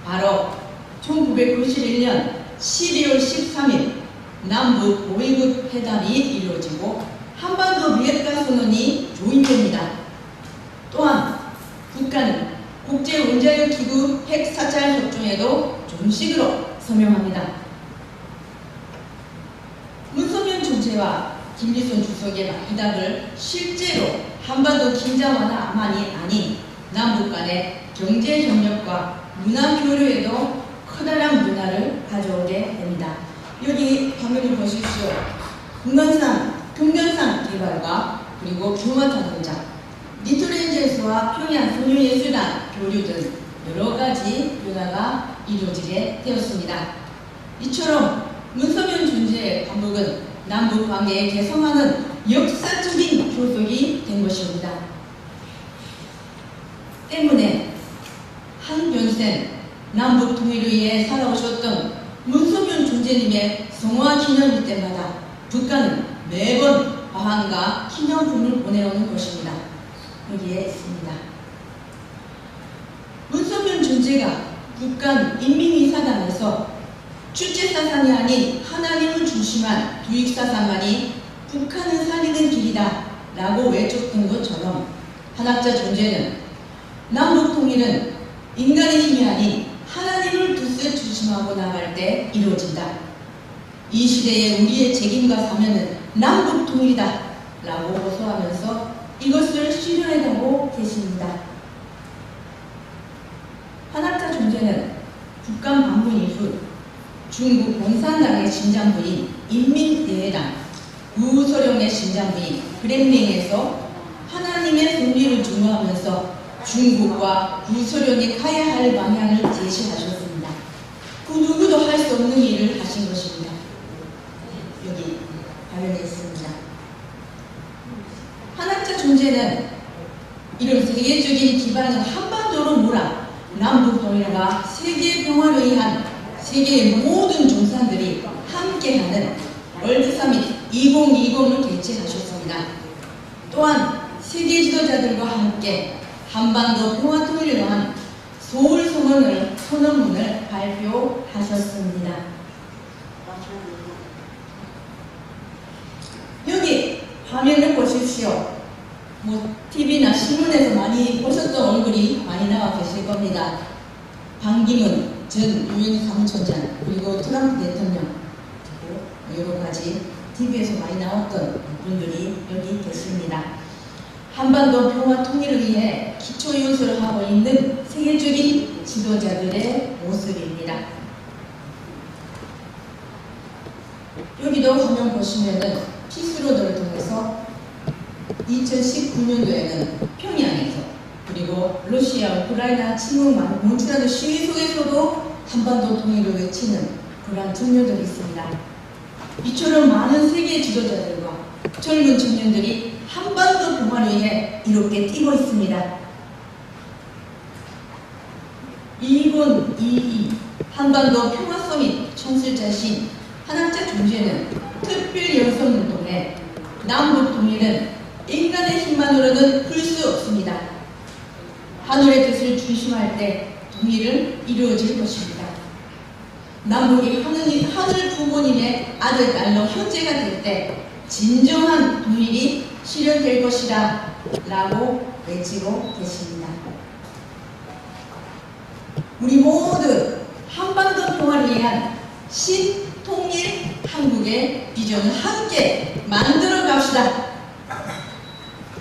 바로 1991년 12월 13일 남북 5.19 회담이 이루어지고 한반도 비핵화 선언이 조인됩니다. 또한 북한은 국제원자력기구 핵사찰 협정에도 정식으로 서명합니다. 문성열 존재와 김일성 주석의 회담을 실제로 한반도 긴장 완화만이 아닌 남북 간의 경제협력과 문화교류에도 커다란 변화를 가져오게 됩니다. 여기 화면을 보십시오. 금강산 개발과 그리고 규모탄 공장, 니트레인제스와 평양 소녀예술단 교류 등 여러 가지 변화가 이루어지게 되었습니다. 이처럼 문성열 존재의 반복은 남북 관계에 개성하는 역사적인 교석이 된 것입니다. 때문에 한변센 남북 통일을 위해 살아오셨던 문선균 존재님의 성화 기념일 때마다 북한은 매번 화환과 기념품을 보내오는 것입니다. 여기에 있습니다. 문선균 존재가 북한 인민이사단에서 주체사상이 아닌 하나님을 중심한 두익사상만이 북한을 살리는 길이다 라고 외쳤던 것처럼 한학자 존재는 남북 통일은 인간의 힘이 아닌 하나님을 뜻을 중심하고 나갈 때 이루어진다. 이 시대에 우리의 책임과 사명은 남북 통일이다 라고 호소하면서 이것을 실현해가고 계십니다. 한학자 존재는 북한 반문 이후 중국 공산당의 신장부인 인민대회당, 구소련의 신장부인 크렘린에서 하나님의 섭리를 중요하면서 중국과 구소련이 가야 할 방향을 제시하셨습니다. 그 누구도 할 수 없는 일을 하신 것입니다. 여기 발견되어 있습니다. 한학자 존재는 이런 세계적인 기반을 한반도로 몰아 남북 통일과 세계 평화를 위한 세계의 모든 종사들이 함께하는 월드서밋 2020을 개최하셨습니다. 또한 세계 지도자들과 함께 한반도 평화 통일을 위한 서울 선언문을 발표하셨습니다. 여기 화면을 보십시오. TV나 신문에서 많이 보셨던 얼굴이 많이 나와 계실 겁니다. 반기문 전 유엔 사무총장, 그리고 트럼프 대통령, 여러 가지 TV에서 많이 나왔던 분들이 여기 계십니다. 한반도 평화 통일을 위해 기초 연설을 하고 있는 세계적인 지도자들의 모습입니다. 여기도 화면 보시면은 피스로드를 통해서 2019년도에는 평양에서, 그리고 러시아, 우크라이나 침공만 멈추라는 시위 속에서도 한반도 통일을 외치는 그러한 청년들이 있습니다. 이처럼 많은 세계 지도자들과 젊은 청년들이 한반도 평화를 위해 이렇게 뛰고 있습니다. 2022 한반도 평화 서밋 창설자신 한학자 존재는 특별 연설을 통해 남북 통일은 인간의 힘만으로는 풀 수 없습니다. 하늘의 뜻을 중심할 때 통일은 이루어질 것입니다. 남북이 하늘 부모님의 아들, 딸로 형제가 될 때 진정한 통일이 실현될 것이다 라고 외치고 계십니다. 우리 모두 한반도 평화를 위한 신통일 한국의 비전을 함께 만들어 갑시다.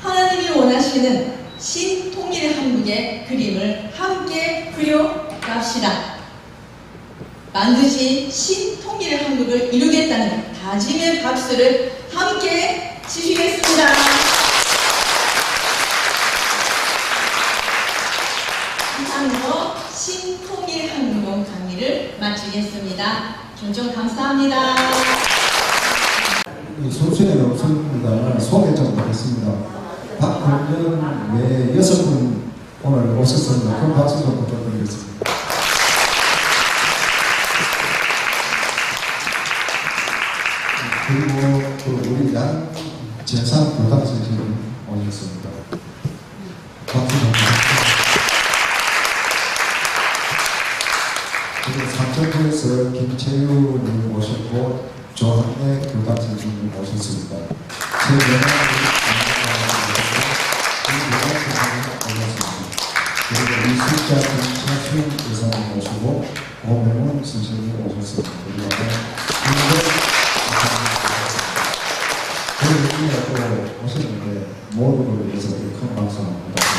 하나님이 원하시는 신통일 한국의 그림을 함께 그려 갑시다. 반드시 신통일 한국을 이루겠다는 다짐의 박수를 함께 치시겠습니다. 이상으로 신통일 한국론 강의를 마치겠습니다. 경청 감사합니다. 순서에는 없습니다만 소개 좀 하겠습니다. 박근정 외 6분 오늘 오셨습니다. 큰 박수 좀 부탁드리겠습니다. 그리고 우리 양 재산 부당선생님 오셨습니다. 박수 좀 부탁드립니다. 그리고 삼천포에서 김채유님 오셨고 조한래 교단선생님 오셨습니다. 그리고 이술자 김차수영 의사님 오시고 고명훈 선생님 오셨습니다. 그리고 또 오셨는데 모두를 위해서 큰 박수 한번 부탁드립니다.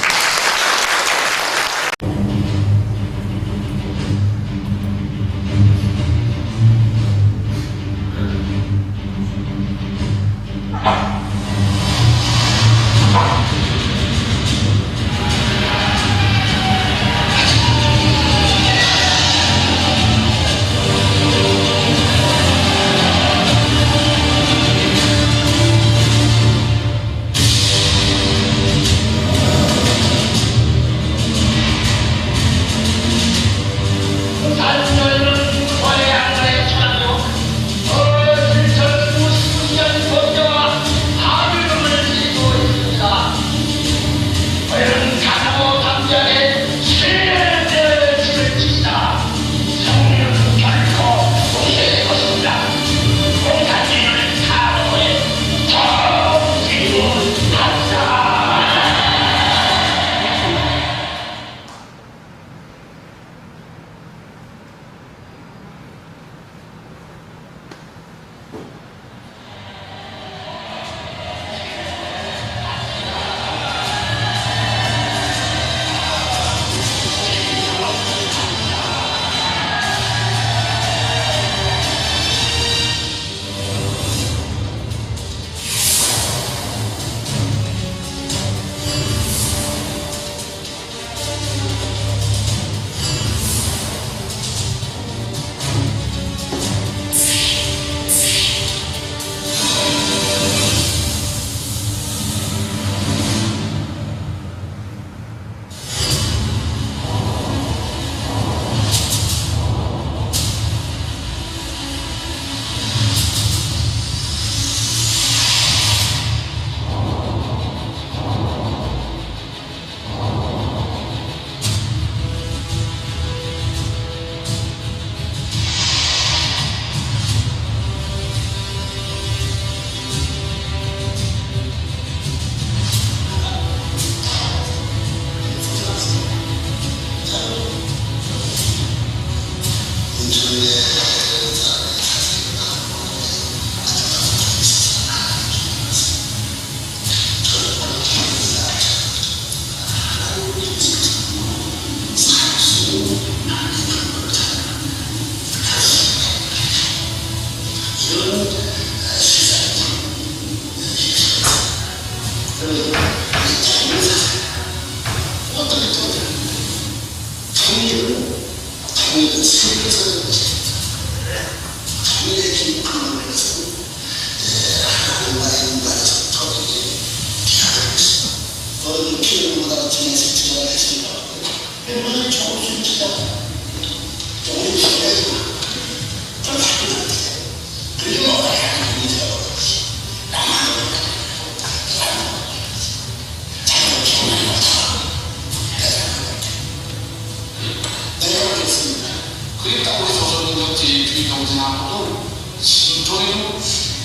그랬다고 해서 저는 역시 경쟁하고도 신통에도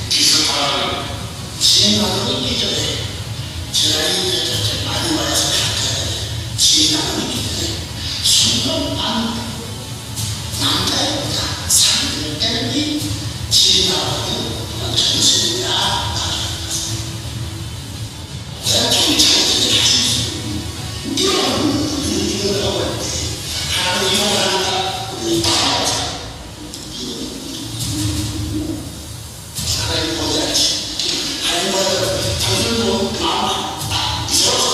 비슷하다는 진화는 이전에 제가 이제 많이 말해서 그렇게 진화는 이전에 순간 남자보다 상대를 때는 이 진화는 전신이야. 내가 좀 잘못된 할수 있어. 이런 하고 하나님 이용하는 하나님 보지 않지. 하나님은 당신도 마음 이스러워서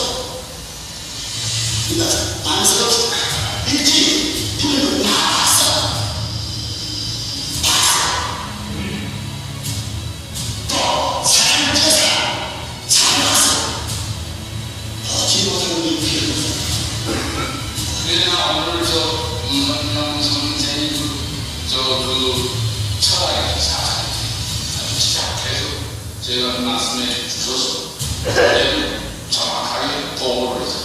안쓰러워서 일찍 이들은 나왔어. 또 사랑을 쳐서 살아왔어. 보지 못하는 게 필요 없어. 그러나 오늘 이건영 선생님 철학의 사상 시작해서 제가 말씀해 주셔서 저는 정확하게 도움을 해서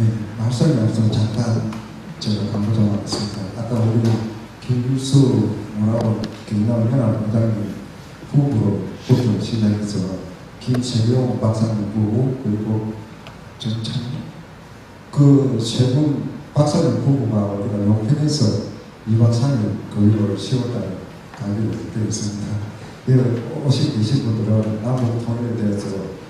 네, 말씀이 없어서 잠깐 제가 광고 좀 하겠습니다. 아까 우리 김규수 뭐라고 경남연합원장님 부부로 부부를 시작해서 김세용 박사님 부부 그리고 정찬 그 세 분 박사님 부부가 우리가 용편에서 2박 3일 거의로 10월달에 가기로 되어 있습니다. 오시 계신 분들은 남북 통일에 대해서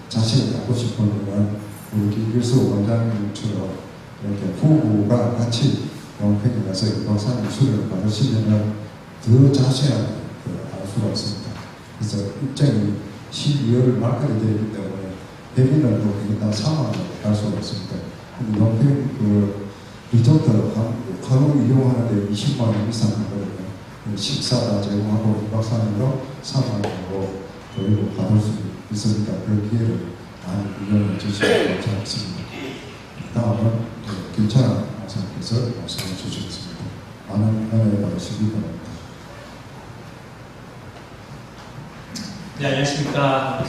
자신을 갖고 싶으면 우리 김규수 원장님처럼 이렇게 부부가 같이 용편에 가서 2박 3일 수련을 받으시면 더 자세하게 알 수가 있습니다. 그래서 일정이 12월 말까지 되기 때문에 대비는 또 일단 3만원 갈 수가 있습니다. 근데 용편 그 리조트 하루 이용하는데 20만 원 이상 하거든요. 식사다 제공하고 2박 3일로 3만 원으로 저희도 받을 수 있으니까 그 기회를 많이 이용해 주시면 감사하겠습니다. 다음은 김찬환 목사님께서 말씀해 주시겠습니다. 많은 은혜 받으시기 바랍니다. 네, 안녕하십니까.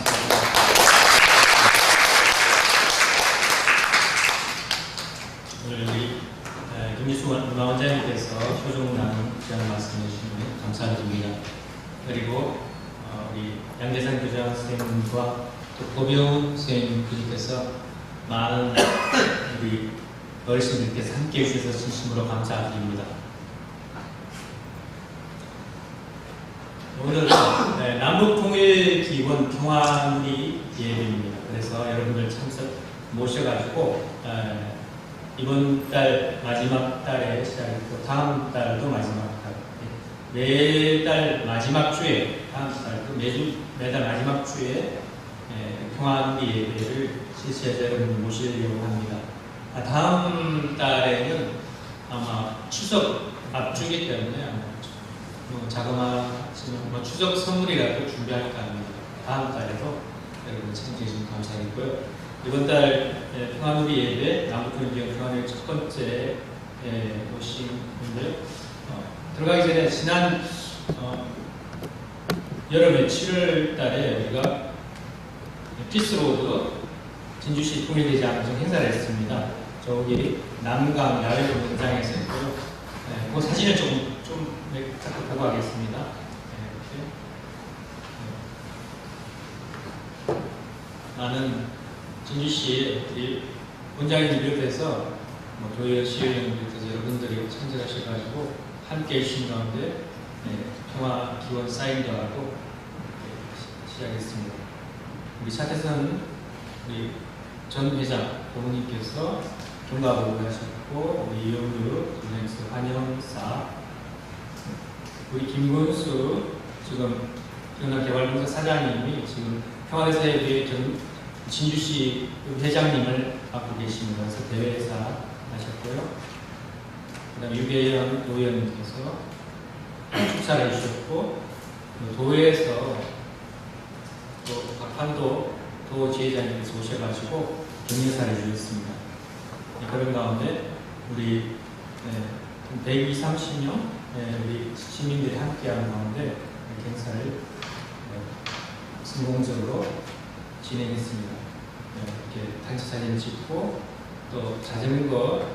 오늘 우리 김기수 문화원장님께서 효종나눔 귀한 말씀해 주시면 감사드립니다. 그리고 우리 양재산 교장 선생님과 또 고병훈 선생님께서 많은 우리 어르신들께서 함께 해주셔서 진심으로 감사드립니다. 오늘은 남북통일기원 평화누리 예배입니다. 그래서 여러분들 참석 모셔가지고 이번 달 마지막 달에 시작했고 다음 달도 마지막 달, 매달 마지막 주에 다음 달도 매달 마지막 주에 평화누리 예배를 실시해서 여러분들 모시려고 합니다. 다음 달에는 아마 추석 앞주기 때문에 아마 자그마한 추석 선물이라도 준비할까 합니다. 다음 달에도 여러분 참여해 주시면 감사하겠고요. 이번 달 평화누리 예배 남북통일기원 평화누리 첫 번째 오신 분들 들어가기 전에 지난 여름에 7월 달에 우리가 피스로드 진주시 통일대장 행사를 했습니다. 저기 남강 야외 공연장에서 했고요. 그 사진을 좀 잠깐 보고 하겠습니다. 나는 진주시 우리 원장님 비롯해서 조혜연 시의원 비롯해서 여러분들이 참석하셔가지고 함께 해주신 가운데 평화 기원 사인회하고 시작했습니다. 우리 차태선 우리 전 회장 고모님께서 종가보고를 하셨고 우리 이영규 전행수 환영사 우리 김건수 지금 경남개발공사 사장님이 지금 평화대사협의회 진주시 회장님을 맡고 계십니다. 그래서 대회사 하셨고요. 그 다음에 유배현 도의원님께서 축사를 해주셨고 도회에서 또 박판도 도지회장님께서 오셔가지고 격려사를 해주셨습니다. 그런 가운데 우리 120, 30명 우리 시민들이 함께하는 가운데 행사를 성공적으로 진행했습니다. 이렇게 단체 사진을 찍고 또 자전거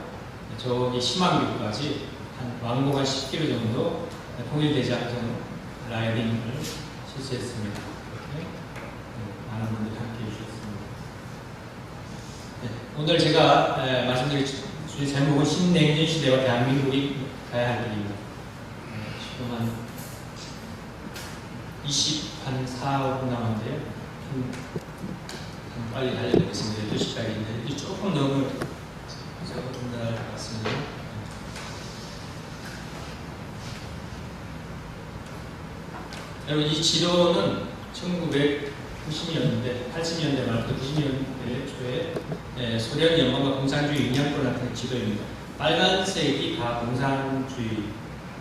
저기 심암교까지 한 왕복 한 10km 정도 통일대장정 라이딩을 실시했습니다. 이렇게 많은 분들이 함께 해주셨습니다. 오늘 제가 말씀드릴 주제 제목은 신냉전 시대와 대한민국이 가야 할 길입니다. 지금 한 4, 5분 남았는데요. 좀 빨리 달려보겠습니다. 12시까지인데 조금 너무 조금 나을 것 같습니다. 여러분 이 지도는 1990년대, 80년대 말부터 90년대 초에 소련 연방과 공산주의 영향권을 나타낸 지도입니다. 빨간색이 다 공산주의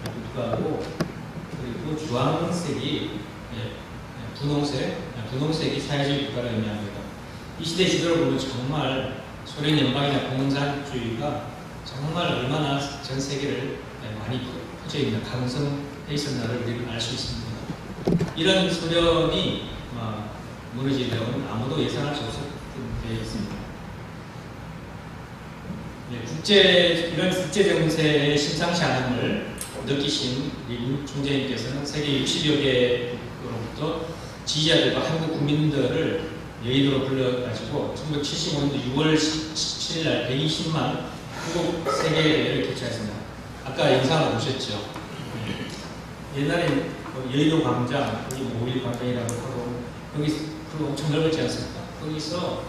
국가고 그리고 주황색이 분홍색이 사회주의 국가를 의미합니다. 이 시대 지도를 보면 정말 소련 연방이나 공산주의가 정말 얼마나 전 세계를 많이 퍼져 있는 강성해 있었나를 우리는 알 수 있습니다. 이런 소련이 무너지려면 아무도 예상할 수 없었던 데 있습니다. 이런 국제 정세의 심상치 않음을 느끼신 문 총재님께서는 세계 60여 개국으로부터 지지자들과 한국 국민들을 여의도로 불러가지고 1975년도 6월 17일 날 120만 한국 세계를 개최했습니다. 아까 영상을 보셨죠? 옛날에 여의도 광장, 여기 5.1 광장이라고 하고 거기 그 엄청 넓었지 않습니까? 거기서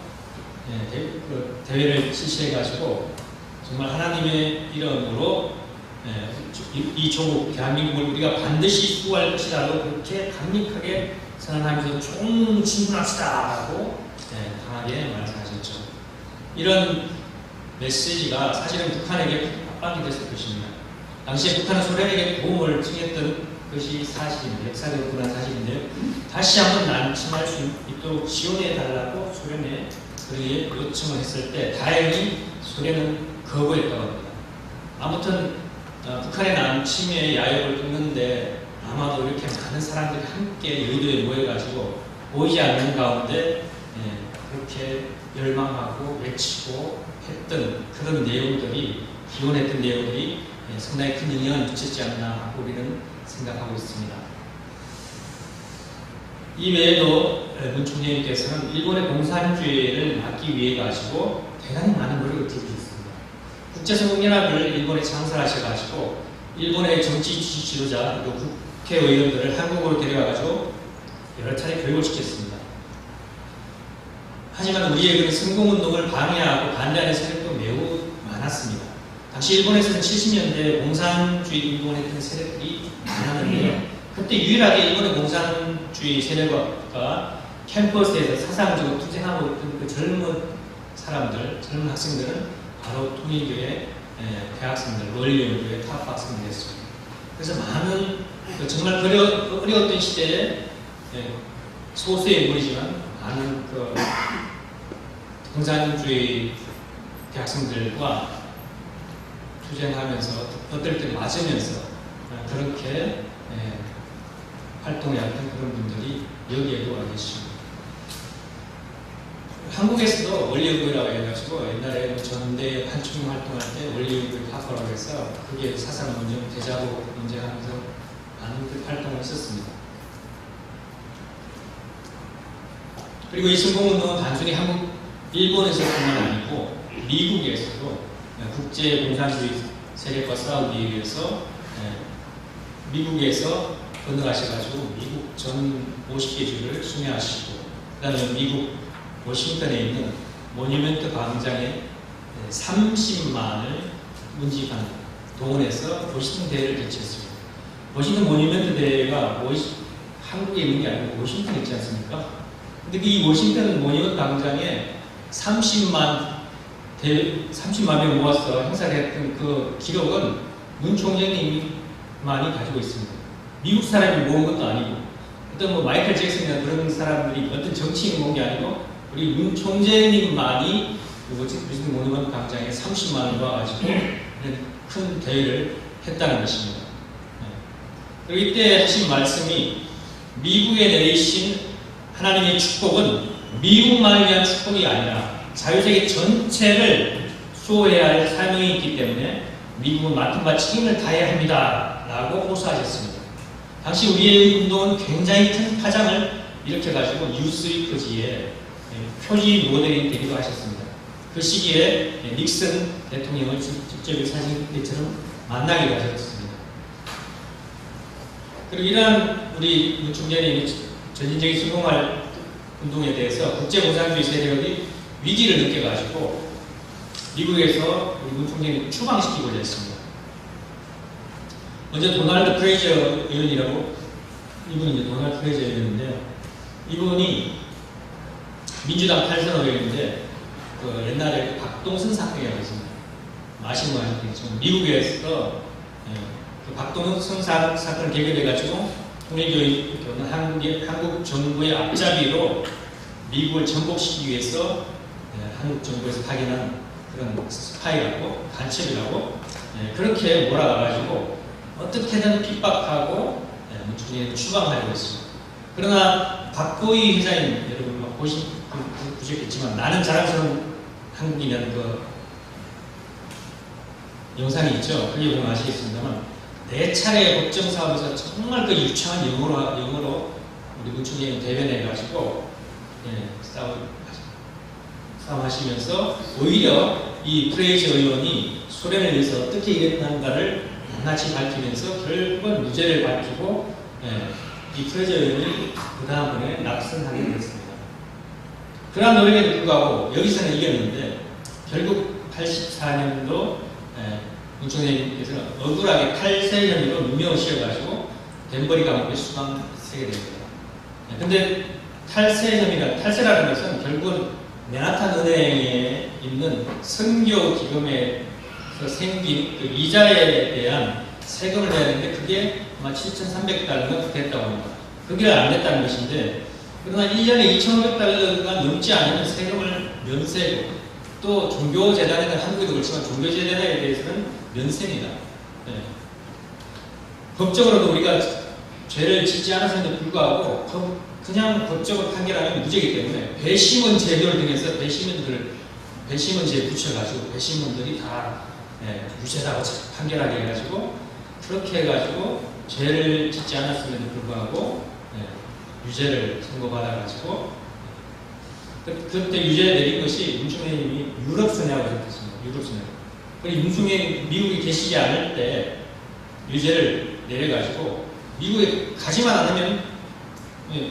대회를 실시해가지고 정말 하나님의 이름으로 이 조국 대한민국을 우리가 반드시 수호할 것이라고 그렇게 강력하게 선언하면서 총진군합시다라고 강하게 말씀하셨죠. 이런 메시지가 사실은 북한에게 압박이 됐을 것입니다. 당시에 북한은 소련에게 도움을 청했던 것이 사실입니다. 역사적으로 그런 사실인데요. 다시 한번 난침할 수 있도록 지원해달라고 소련에 그렇게 요청을 했을 때 다행히 소련은 거부했다고 합니다. 아무튼 북한의 난침의 야욕을 끊는데 아마도 이렇게 많은 사람들이 함께 여의도에 모여가지고 보이지 않는 가운데 그렇게 열망하고 외치고 했던 그런 내용들이 기원했던 내용들이 상당히 큰 영향을 미쳤지 않나 하고 우리는 생각하고 있습니다. 이 외에도 문 총재님께서는 일본의 공산주의를 막기 위해 가지고 대단히 많은 노력을 기울이셨습니다. 국제성공연합을 일본에 창설하셔가지고 일본의 정치 지도자 그리고 국회의원들을 한국으로 데려가가지고 여러 차례 교육을 시켰습니다. 하지만 우리의 그 성공운동을 방해하고 반대하는 세력도 매우 많았습니다. 당시 일본에서는 70년대 공산주의 운동을 했던 세력들이 많았는데요. 그때 유일하게 일본의 공산주의 세력과 캠퍼스에서 사상적으로 투쟁하고 있던 그 젊은 사람들, 젊은 학생들은 바로 통일교의 대학생들, 원리교의 탑 학생들이었습니다. 그래서 많은 정말 어려웠던 시대에 소수의 인물이지만 많은 그 공산주의 대학생들과 투쟁하면서 어떨 때 맞으면서 그렇게 활동해왔던 그런 분들이 여기에도 와 계십니다. 한국에서도 원리연구라고 해가지고 옛날에 전대 한충 활동할 때 원리연구 학과라고 해서 그게 사상 논쟁, 대자보 논쟁하면서 많은 그 활동을 했었습니다. 그리고 이 성공운동은 단순히 일본에서뿐만 아니고 미국에서도 국제 공산주의 세력과 싸우기 위해서 미국에서 건너가셔가지고 미국 전 50개 주를 순회하시고 그 다음에 미국 워싱턴에 있는 모니먼트 광장에 30만을 문지판 동원해서 워싱턴 대회를 개최했습니다. 워싱턴 모니먼트 대회가 한국에 있는 게 아니고 워싱턴에 있지 않습니까? 근데 이 워싱턴 모니먼트 광장에 30만 명 모아서 행사를 했던 그 기록은 문 총재님만이 가지고 있습니다. 미국 사람이 모은 것도 아니고 어떤 뭐 마이클 잭슨이나 그런 사람들이 어떤 정치인이 모은 게 아니고 우리 문 총재님만이 무슨 모니먼트 광장에 30만을 모아가지고 큰 대회를 했다는 것입니다. 그리고 이때 하신 말씀이 미국에 내리신 하나님의 축복은 미국만을 위한 축복이 아니라 자유세계 전체를 수호해야 할 사명이 있기 때문에 미국은 맡은 바 책임을 다해야 합니다 라고 호소하셨습니다. 당시 우리의 운동은 굉장히 큰 파장을 일으켜가지고 뉴스위크지에 표지 모델이 되기도 하셨습니다. 그 시기에 닉슨 대통령을 직접 사진처럼 만나기도 하셨습니다. 그리고 이러한 우리 문 총재님이 전진적인 성공할 운동에 대해서 국제공산주의 세력이 위기를 느껴가지고 미국에서 우리 문 총재님을 추방시키고자 했습니다. 먼저 도널드 프레이저 의원이라고 이분이 이제 도널드 프레이저 의원인데요. 이분이 민주당 8선 의원인데 그 옛날에 박동선 사건이라고 있습니다. 아시는 거 아니겠지만 미국에서 그 박동선 사건을 계기해가지고 통일교는 한국 정부의 앞잡이로 미국을 전복시키기 위해서 한국 정부에서 파견한 그런 스파이라고 간첩이라고 그렇게 몰아가가지고 어떻게든 핍박하고 문총재를 추방하려고 했습니다. 그러나 박보희 회장님 여러분 보셨겠지만 나는 자랑스러운 한국인이라는 그 영상이 있죠. 그게 보면 아시겠습니다만 4차례 법정 사업에서 정말 그 유창한 영어로 우리 문충재님 대변해가지고 싸움하시면서 오히려 이 프레이즈 의원이 소련에 의해서 어떻게 이랬는가를 낱낱이 밝히면서 결국은 무죄를 밝히고 이 프레이즈 의원이 그 다음번에 낙선하게 됐습니다. 그러한 노력에도 불구하고 여기서는 이겼는데 결국 84년도 문충재님께서는 억울하게 탈세 혐의로 누명씌워가지고 덴버리 감옥에 수감되게 됩니다. 근데 탈세라는 것은 결국은 맨하탄 은행에 있는 선교 기금에서 생긴 그 이자에 대한 세금을 내야 되는데 그게 아마 7,300달러가 됐다고 합니다. 그게 안 됐다는 것인데 그러나 1년에 2,500달러가 넘지 않으면 세금을 면세고 또 종교재단에는 한국에도 그렇지만 종교재단에 대해서는 면세입니다. 법적으로도 우리가 죄를 짓지 않았음에도 불구하고 그냥 법적으로 판결하면 무죄이기 때문에 배심원 제도를 통해서 배심원제에 붙여가지고 배심원들이 다 유죄라고 판결하게 해가지고 그렇게 해가지고 죄를 짓지 않았음에도 불구하고 유죄를 선고받아가지고 그때 유죄 내린 것이 문충재님이 유럽선회하고 했습니다. 유럽선회. 그리고 문충재 미국에 계시지 않을 때 유죄를 내려가지고 미국에 가지만 않으면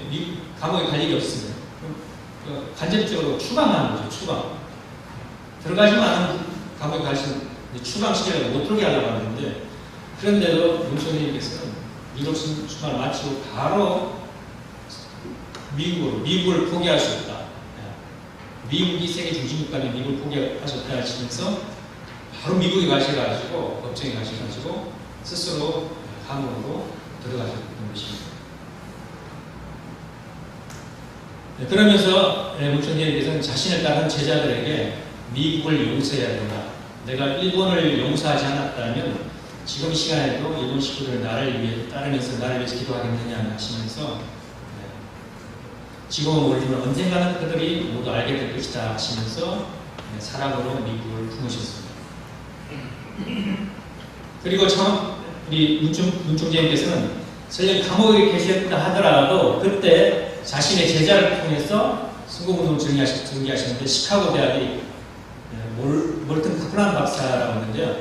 미국 감옥에 갈 일이 없습니다. 간접적으로 추방하는 거죠. 추방. 들어가지만 않으면 감옥에 갈 수 있는 추방시키려고 못 들어오게 하려고 하는데 그런데도 문충재님께서는 유럽 추방을 마치고 바로 미국을 포기할 수 없다. 미국이 세계 중심국가인 미국을 포기할 수 없다 하시면서 바로 미국에 가셔가지고 법정에 가셔가지고 스스로 감옥으로 들어가셨던 것입니다. 그러면서 문충재님께서는 자신을 따른 제자들에게 미국을 용서해야 된다. 내가 일본을 용서하지 않았다면 지금 시간에도 일본 식구들 나를 위해 따르면서 나를 위해서 기도하겠느냐 하시면서 지금은 모르지만 언젠가는 그들이 모두 알게 될 것이다 하시면서 사랑으로 미국을 품으셨습니다. 그리고 참 우리 문충재님께서는 설령 감옥에 계셨다 하더라도 그때 자신의 제자를 통해서 선거운동을 전개하셨는데 시카고 대학의 몰튼 카플란 박사라고 하는데요.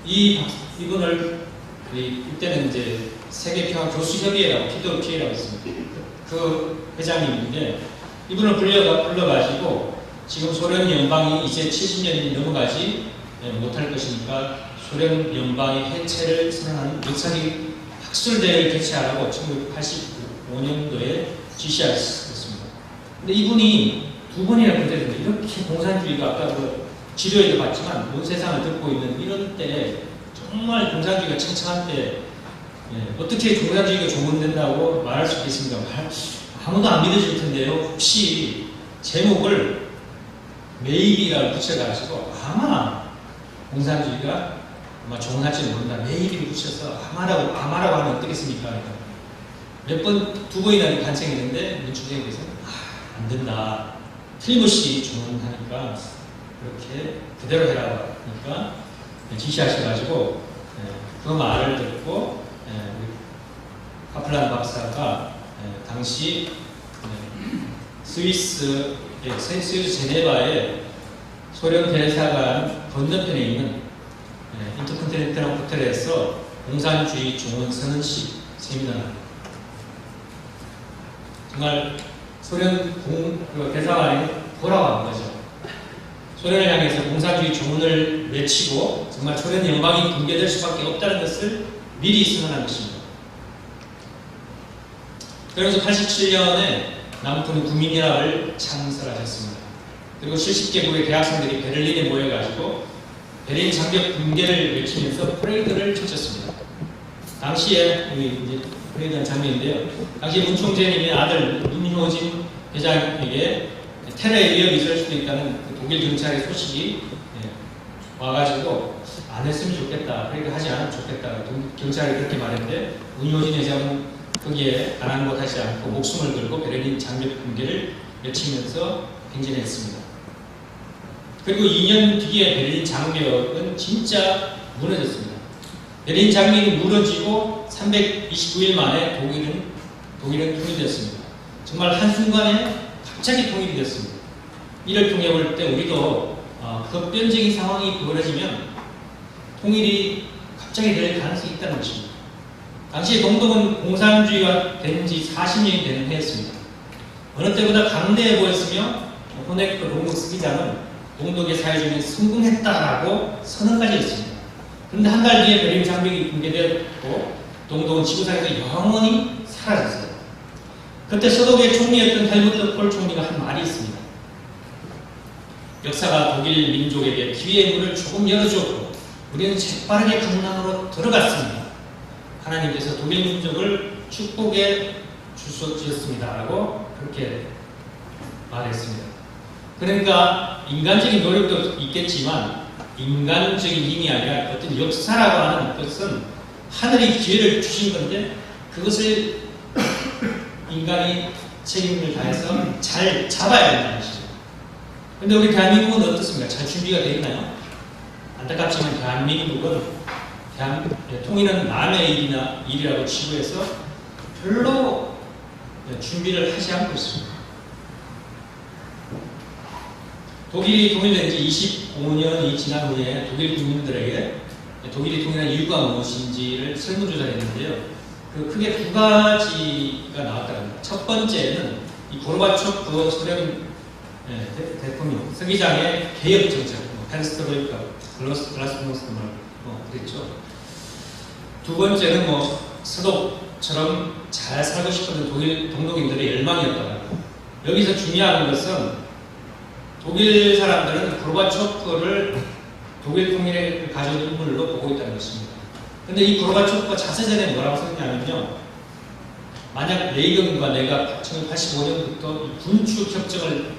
이분을 이때는 이제 세계평화 교수협의회라고 PWPA라고 있습니다. 그 회장님인데 이분을 불러가지고 지금 소련 연방이 이제 70년이 넘어가지 못할 것이니까 소련 연방의 해체를 선언하는 역사적 학술대회를 개최하라고 1985년도에 지시하셨습니다. 근데 이분이 두 번이나 그랬는데 이렇게 공산주의가 아까 그 지도에도 봤지만 온 세상을 듣고 있는 이런 때 정말 공산주의가 창창한 때 어떻게 공산주의가 종언된다고 말할 수 있겠습니까? 아무도 안 믿어줄 텐데요. 혹시 제목을 메이비라고 붙여가지고 아마 공산주의가 아마 종언할지 모른다. 메이비를 붙여서 아마라고 하면 어떻겠습니까? 두 번이나 간청했는데 문충재님께서는 안 된다. 틀림없이 종언하니까 그렇게 그대로 해라 하니까 지시하셔가지고 그 말을 듣고 카플란 박사가 당시 스위스 제네바의 소련 대사관 건너편에 있는 인터컨티넨탈 호텔에서 공산주의 종언 선언식 세미나를 정말 소련 대사관이 돌아간 거죠. 소련을 향해서 공산주의 종언을 외치고 정말 소련 연방이 붕괴될 수밖에 없다는 것을 미리 선언한 것입니다. 그래서 87년에 남편 국민연합을 창설하셨습니다. 그리고 70개국의 대학생들이 베를린에 모여가지고 베를린 장벽 붕괴를 외치면서 프레이드를 펼쳤습니다. 당시에 이제 프레이드한 장면인데요. 당시 문충재님의 아들 문효진 회장에게 테러의 위협이 있을 수도 있다는 독일 경찰의 소식이 와가지고 안 했으면 좋겠다, 프레이드 하지 않으면 좋겠다. 경찰이 그렇게 말했는데 문효진 회장은 거기에 아랑곳하지 않고 목숨을 걸고 베를린 장벽 붕괴를 외치면서 행진했습니다. 그리고 2년 뒤에 베를린 장벽은 진짜 무너졌습니다. 베를린 장벽이 무너지고 329일 만에 독일은 통일되었습니다. 정말 한순간에 갑자기 통일이 됐습니다. 이를 통해 볼 때 우리도 급변적인 상황이 벌어지면 통일이 갑자기 될 가능성이 있다는 것입니다. 당시 동독은 공산주의가 된 지 40년이 되는 해였습니다. 어느 때보다 강대해 보였으며 호네크 동독 스키장은 동독의 사회 중에 성공했다라고 선언까지 했습니다. 그런데 한 달 뒤에 베를린 장벽이 붕괴되었고 동독은 지구상에서 영원히 사라졌어요. 그때 서독의 총리였던 헬무트 콜 총리가 한 말이 있습니다. 역사가 독일 민족에게 기회의 문을 조금 열어주었고 우리는 재빠르게 강남으로 들어갔습니다. 하나님께서 독일 민족을 축복에 주셨습니다라고 그렇게 말했습니다. 그러니까 인간적인 노력도 있겠지만 인간적인 힘이 아니라 어떤 역사라고 하는 것은 하늘이 기회를 주신 건데 그것을 인간이 책임을 다해서 잘 잡아야 된다는 것이죠. 그런데 우리 대한민국은 어떻습니까? 잘 준비가 되어 있나요? 안타깝지만 대한민국은 통일은 남의 일이라고 치부해서 별로 준비를 하지 않고 있습니다. 독일이 통일된 지 25년이 지난 후에 독일 국민들에게 독일이 통일한 이유가 무엇인지를 설문조사를 했는데요. 크게 두 가지가 나왔다고 합니다. 첫 번째는 이 고르바초프 소련 대통령, 서기장의 개혁 정책, 페레스트로이카, 글라스노스트 그랬죠. 두 번째는 서독처럼 잘 살고 싶은 독일 동독인들의 열망이었다고 합니다. 여기서 중요한 것은 독일 사람들은 고르바초프를 독일 통일의 가져온 인물로 보고 있다는 것입니다. 그런데 이 고르바초프가 자서전에 뭐라고 썼냐면요. 만약 레이건과 내가 1985년부터 군축협정에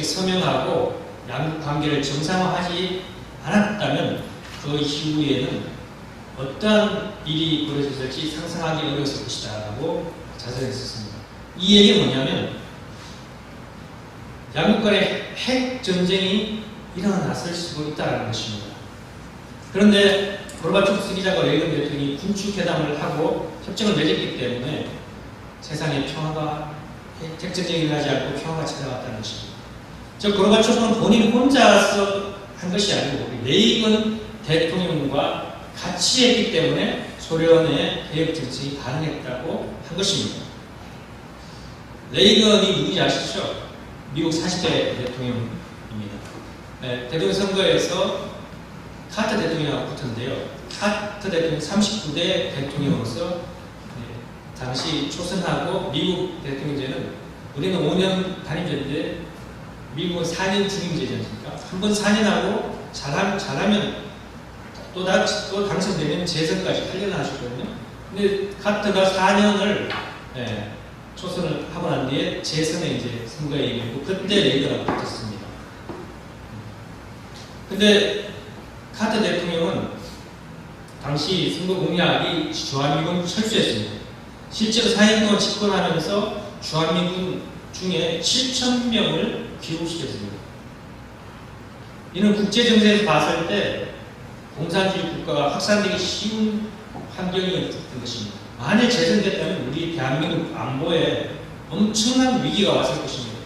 서명하고 양국 관계를 정상화하지 않았다면 그 이후에는 어떠한 일이 벌어졌을지 상상하기 어려웠을 것이다 라고 자서전에 썼습니다. 이 얘기는 뭐냐면 양국 간의 핵 전쟁이 일어났을 수도 있다는 것입니다. 그런데 고르바초프 서기장과 레이건 대통령이 군축회담을 하고 협정을 맺었기 때문에 세상에 평화가 핵 전쟁이 일어나지 않고 평화가 찾아왔다는 것입니다. 즉 고르바초프는 본인 혼자서 한 것이 아니고 레이건 대통령과 같이 했기 때문에 소련의 개혁 정책이 가능했다고 한 것입니다. 레이건이 누군지 아시죠? 미국 40대 대통령입니다. 대통령 선거에서 카터 대통령하고 붙었는데요. 카터 대통령 39대 대통령으로서 당시 초선하고 미국 대통령제는 우리는 5년 단임제인데 미국은 4년 중임제지 않습니까? 한 번 4년하고 잘하면 또 당선되면 재선까지 8년 하셨거든요. 근데 카터가 4년을 초선을 하고 난 뒤에 재선에 이제 선거에 이르고 그때 레이건하고 붙었습니다. 근데 카터 대통령은 당시 선거 공약이 주한미군 철수였습니다. 실제로 4년 동안 집권하면서 주한미군 중에 7,000명을 귀국시켰습니다. 이는 국제정세에서 봤을 때 공산주의 국가가 확산되기 쉬운 환경이었던 것입니다. 만일 재선됐다면 우리 대한민국 안보에 엄청난 위기가 왔을 것입니다.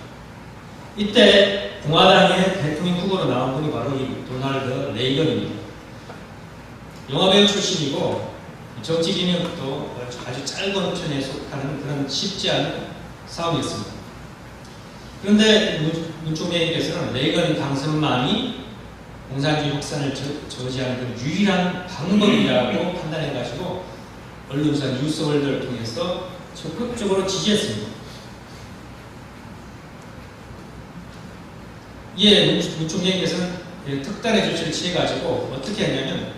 이때 공화당의 대통령 후보로 나온 분이 바로 이 도널드 레이건입니다. 영화배우 출신이고 정치 진영도 아주 짧은 편에 속하는 그런 쉽지 않은 싸움이었습니다. 그런데 문총리께서는 레이건 당선만이 공산주의 확산을 저지하는 그 유일한 방법이라고 판단해가지고 언론사 뉴스월드를 통해서 적극적으로 지지했습니다. 이에 문총리께서는 특단의 조치를 취해가지고 어떻게 했냐면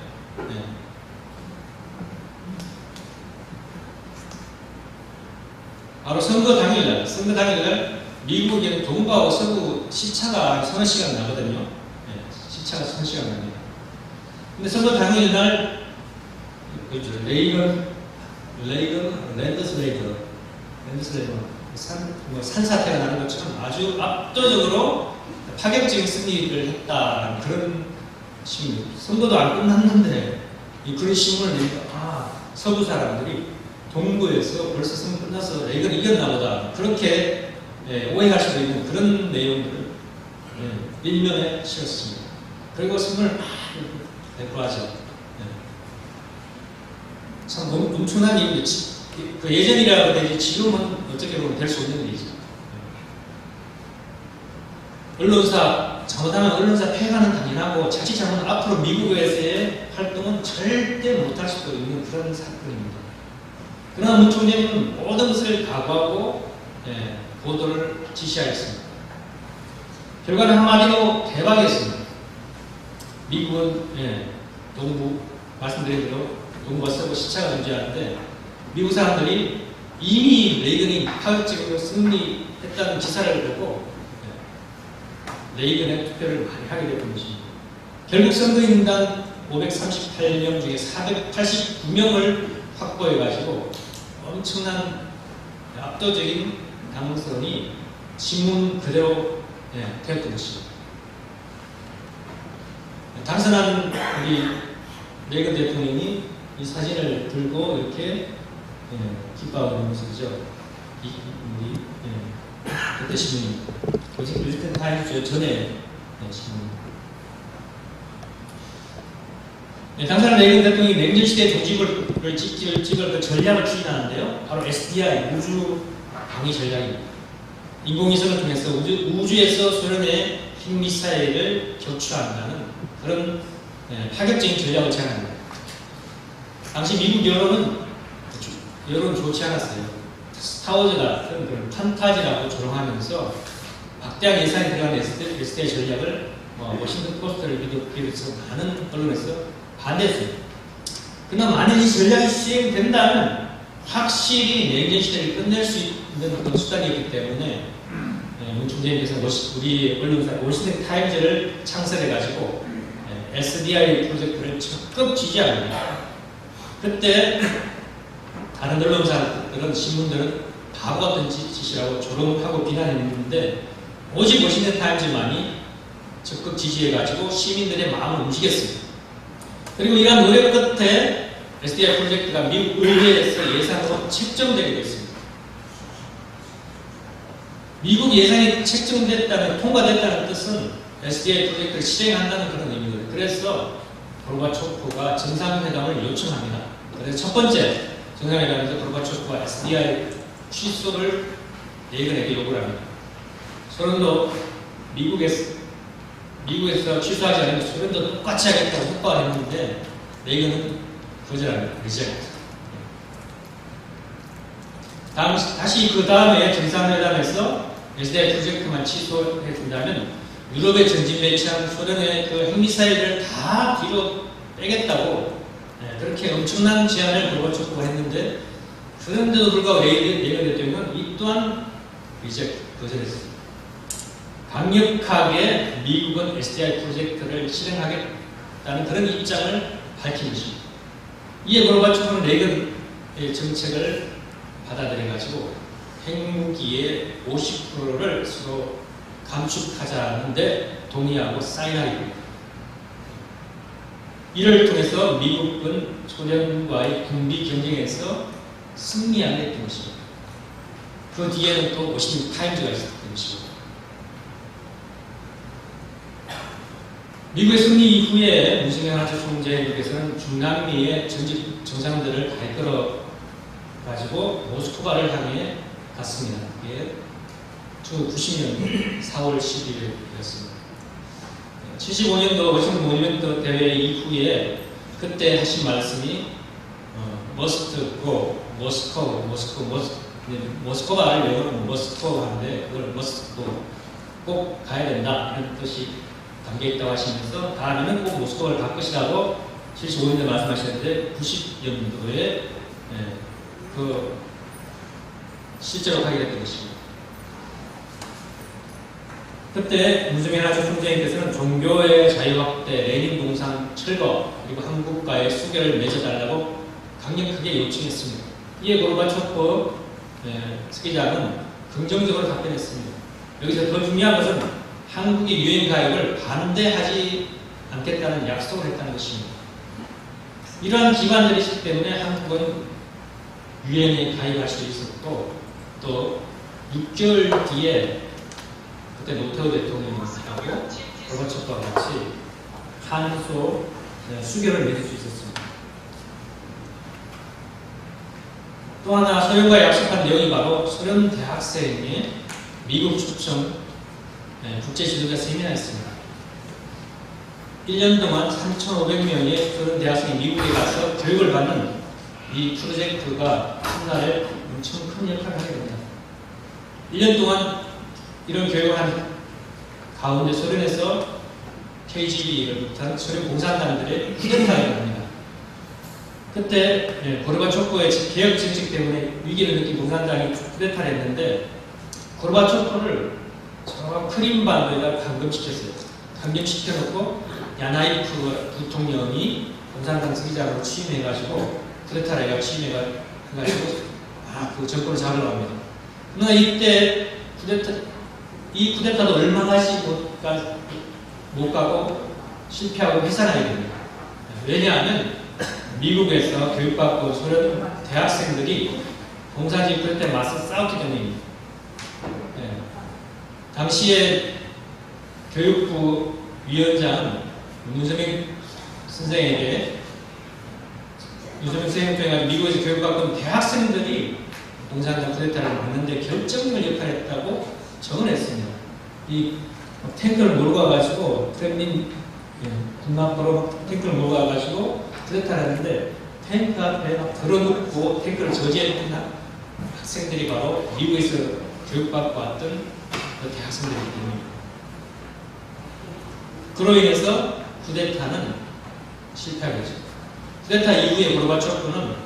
바로 선거 당일날 미국에는 동부하고 서부 시차가 서너 시간 나거든요. 시차가 서너 시간 납니다. 근데 선거 당일날 레이건 랜드슬레이버 산사태가 나는 것처럼 아주 압도적으로 파격적인 승리를 했다는 그런 신문, 선거도 안 끝났는데 그런 신문을 내니까 서부 사람들이 동부에서 벌써 선거 끝나서 레이건이 이겼나 보다 그렇게 오해할 수도 있는 그런 내용들을 일면에 실었습니다. 그리고 선거를 막 배포하죠. 참 엄청난 일이지. 그 예전이라고 되지 지금은 어떻게 보면 될 수 없는 일이죠. 언론사 잘못하면 언론사 폐가는 당연하고 자칫 잘못하면 앞으로 미국에서의 활동은 절대 못할 수도 있는 그런 사건입니다. 그러나 문총장님은 모든 것을 각오하고 보도를 지시하였습니다. 결과는 한마디로 대박이었습니다. 미국은 동부 말씀드린 대로 동부가 서부 시차가 존재하는데 미국 사람들이 이미 레이건이 파격적으로 승리했다는 기사를 보고 레이건의 투표를 많이 하게 됐던 것입니다. 결국 선거인단 538명 중에 489명을 확보해가지고 엄청난 압도적인 당선이 지문 그대로 되었던 것입니다. 당선한 우리 레이건 대통령이 이 사진을 들고 이렇게 기뻐하는 모습이죠. 우리 그때 신문입니다. 오직 윌튼 타임즈 전에 신문입니다. 당선한 레이건 대통령이 냉전시대 조직을 찍을 그 전략을 추진하는데요. 바로 SDI 우주 방위 전략입니다. 인공위성을 통해서 우주에서 소련의 핵미사일을 격추한다는 그런 파격적인 전략을 제안합니다. 당시 미국 여론은 좋지 않았어요. 스타워즈 같은 그런 판타지라고 조롱하면서 막대한 예산이 들어간 SDI 전략을 워싱턴 포스트를 비롯해서 많은 언론에서 반대했습니다. 그러나 만약 이 전략이 시행된다면 확실히 냉전 시대를 끝낼 수 있는 그런 수단이었기 때문에 문 총장님께서 우리 언론사 워싱턴 타임즈를 창설해가지고 SDI 프로젝트를 적극 지지합니다. 그때 다른 언론사들은 신문들은 바보 같은 짓이라고 조롱하고 비난했는데 오직 워싱턴 타임즈만이 적극 지지해가지고 시민들의 마음을 움직였습니다. 그리고 이러한 노력 끝에 SDI 프로젝트가 미국 의회에서 예산으로 책정되게 됐습니다. 미국 예산이 책정됐다는, 통과됐다는 뜻은 SDI 프로젝트를 실행한다는 그런 의미거든요. 그래서 고르바초프가 정상회담을 요청합니다. 그래서 첫 번째 정상회담에서 고르바초프가 SDI 취소를 레이건에게 요구를 합니다. 소련도 미국에서 취소하지 않으면 소련도 똑같이 하겠다고 협박을 했는데 레이건은 거절합니다. 리젝트. 다시 그 다음에 정상회담에서 SDI 프로젝트만 취소해준다면 유럽에 전진 배치한 소련의 그 핵미사일을 다 뒤로 빼겠다고 그렇게 엄청난 제안을 고르바초프가 했는데 그런데도 불구하고 레이건 대통령은 이 또한 리젝트, 거절했습니다. 강력하게 미국은 SDI 프로젝트를 실행하겠다는 그런 입장을 밝힌 것입니다. 이에 고르바초프는 레이건의 정책을 받아들여가지고 핵무기의 50%를 서로 감축하자는데 동의하고 사인하게 됩니다. 이를 통해서 미국은 소련과의 군비 경쟁에서 승리하게 된 것입니다. 그 뒤에는 또 워싱턴 타임즈가 있었던 것입니다. 미국의 승리 이후에 문승현 하주 총재님께서는 중남미의 전직 정상들을 다 이끌어 가지고 모스크바를 향해 갔습니다. 이게 1990년 4월 11일이었습니다. 75년도 워싱턴 모니먼트 대회 이후에 그때 하신 말씀이 must go, 모스크바를 영어로 모스크바 하는데 그걸 must go, 꼭 가야 된다 이런 뜻이 담겨 있다고 하시면서 다음에는 꼭 모스크바를 갈 것이라고 75년도에 말씀하셨는데 90년도에 그 실제로 하게 됐던 것입니다. 그때 문승현 하주 총재님께서는 종교의 자유 확대, 레닌 동상 철거 그리고 한국과의 수교를 맺어달라고 강력하게 요청했습니다. 이에 고르바초프 스키장은 긍정적으로 답변했습니다. 여기서 더 중요한 것은 한국의 유엔 가입을 반대하지 않겠다는 약속을 했다는 것입니다. 이러한 기관들이 있기 때문에 한국은 유엔에 가입할 수 있었고 또 6개월 뒤에 그때 노태우 대통령하고 고르바초프와 같이 한소 수교를 맺을 수 있었습니다. 또 하나 소련과 약속한 내용이 바로 소련 대학생의 미국 초청 국제 지도자 세미나였습니다. 1년 동안 3,500명의 소련 대학생이 미국에 가서 교육을 받는 이 프로젝트가 훗날에 엄청 큰 역할을 하게 됩니다. 1년 동안 이런 교육을 한 가운데 소련에서 KGB를 비롯한 소련 공산당들의 쿠데타가 일어납니다. 그때 고르바초프의 개혁 정책 때문에 위기를 느낀 공산당이 쿠데타를 했는데 고르바초프를 저 크림반도에다 감금시켰어요. 감금시켜놓고 야나이프 부통령이 공산당 서기장으로 취임해가지고 쿠데타를 취임해가지고 그 정권을 잡으려고 합니다. 그러나 이때 이 쿠데타도 얼마까지 못 가고 실패하고 해산하게 됩니다. 왜냐하면 미국에서 교육받고 소련 대학생들이 공산주의 쿠데타에 맞서 싸웠기 때문입니다. 당시에 교육부 위원장 문서명 선생에게 문서명 선생님께서 미국에서 교육받고 대학생들이 공산당 쿠데타를 막는데 결정적 역할을 했다고 정언했습니다. 이 탱크를 몰고 와가지고 크렘린 군마포로 탱크를 몰고 와가지고 쿠데타를 했는데 탱크 앞에 막 들어눕고 탱크를 저지했던 학생들이 바로 미국에서 교육받고 왔던 그 대학생들이기 때문입니다. 그로 인해서 쿠데타는 실패하게 되죠. 쿠데타 이후에 고르바초프는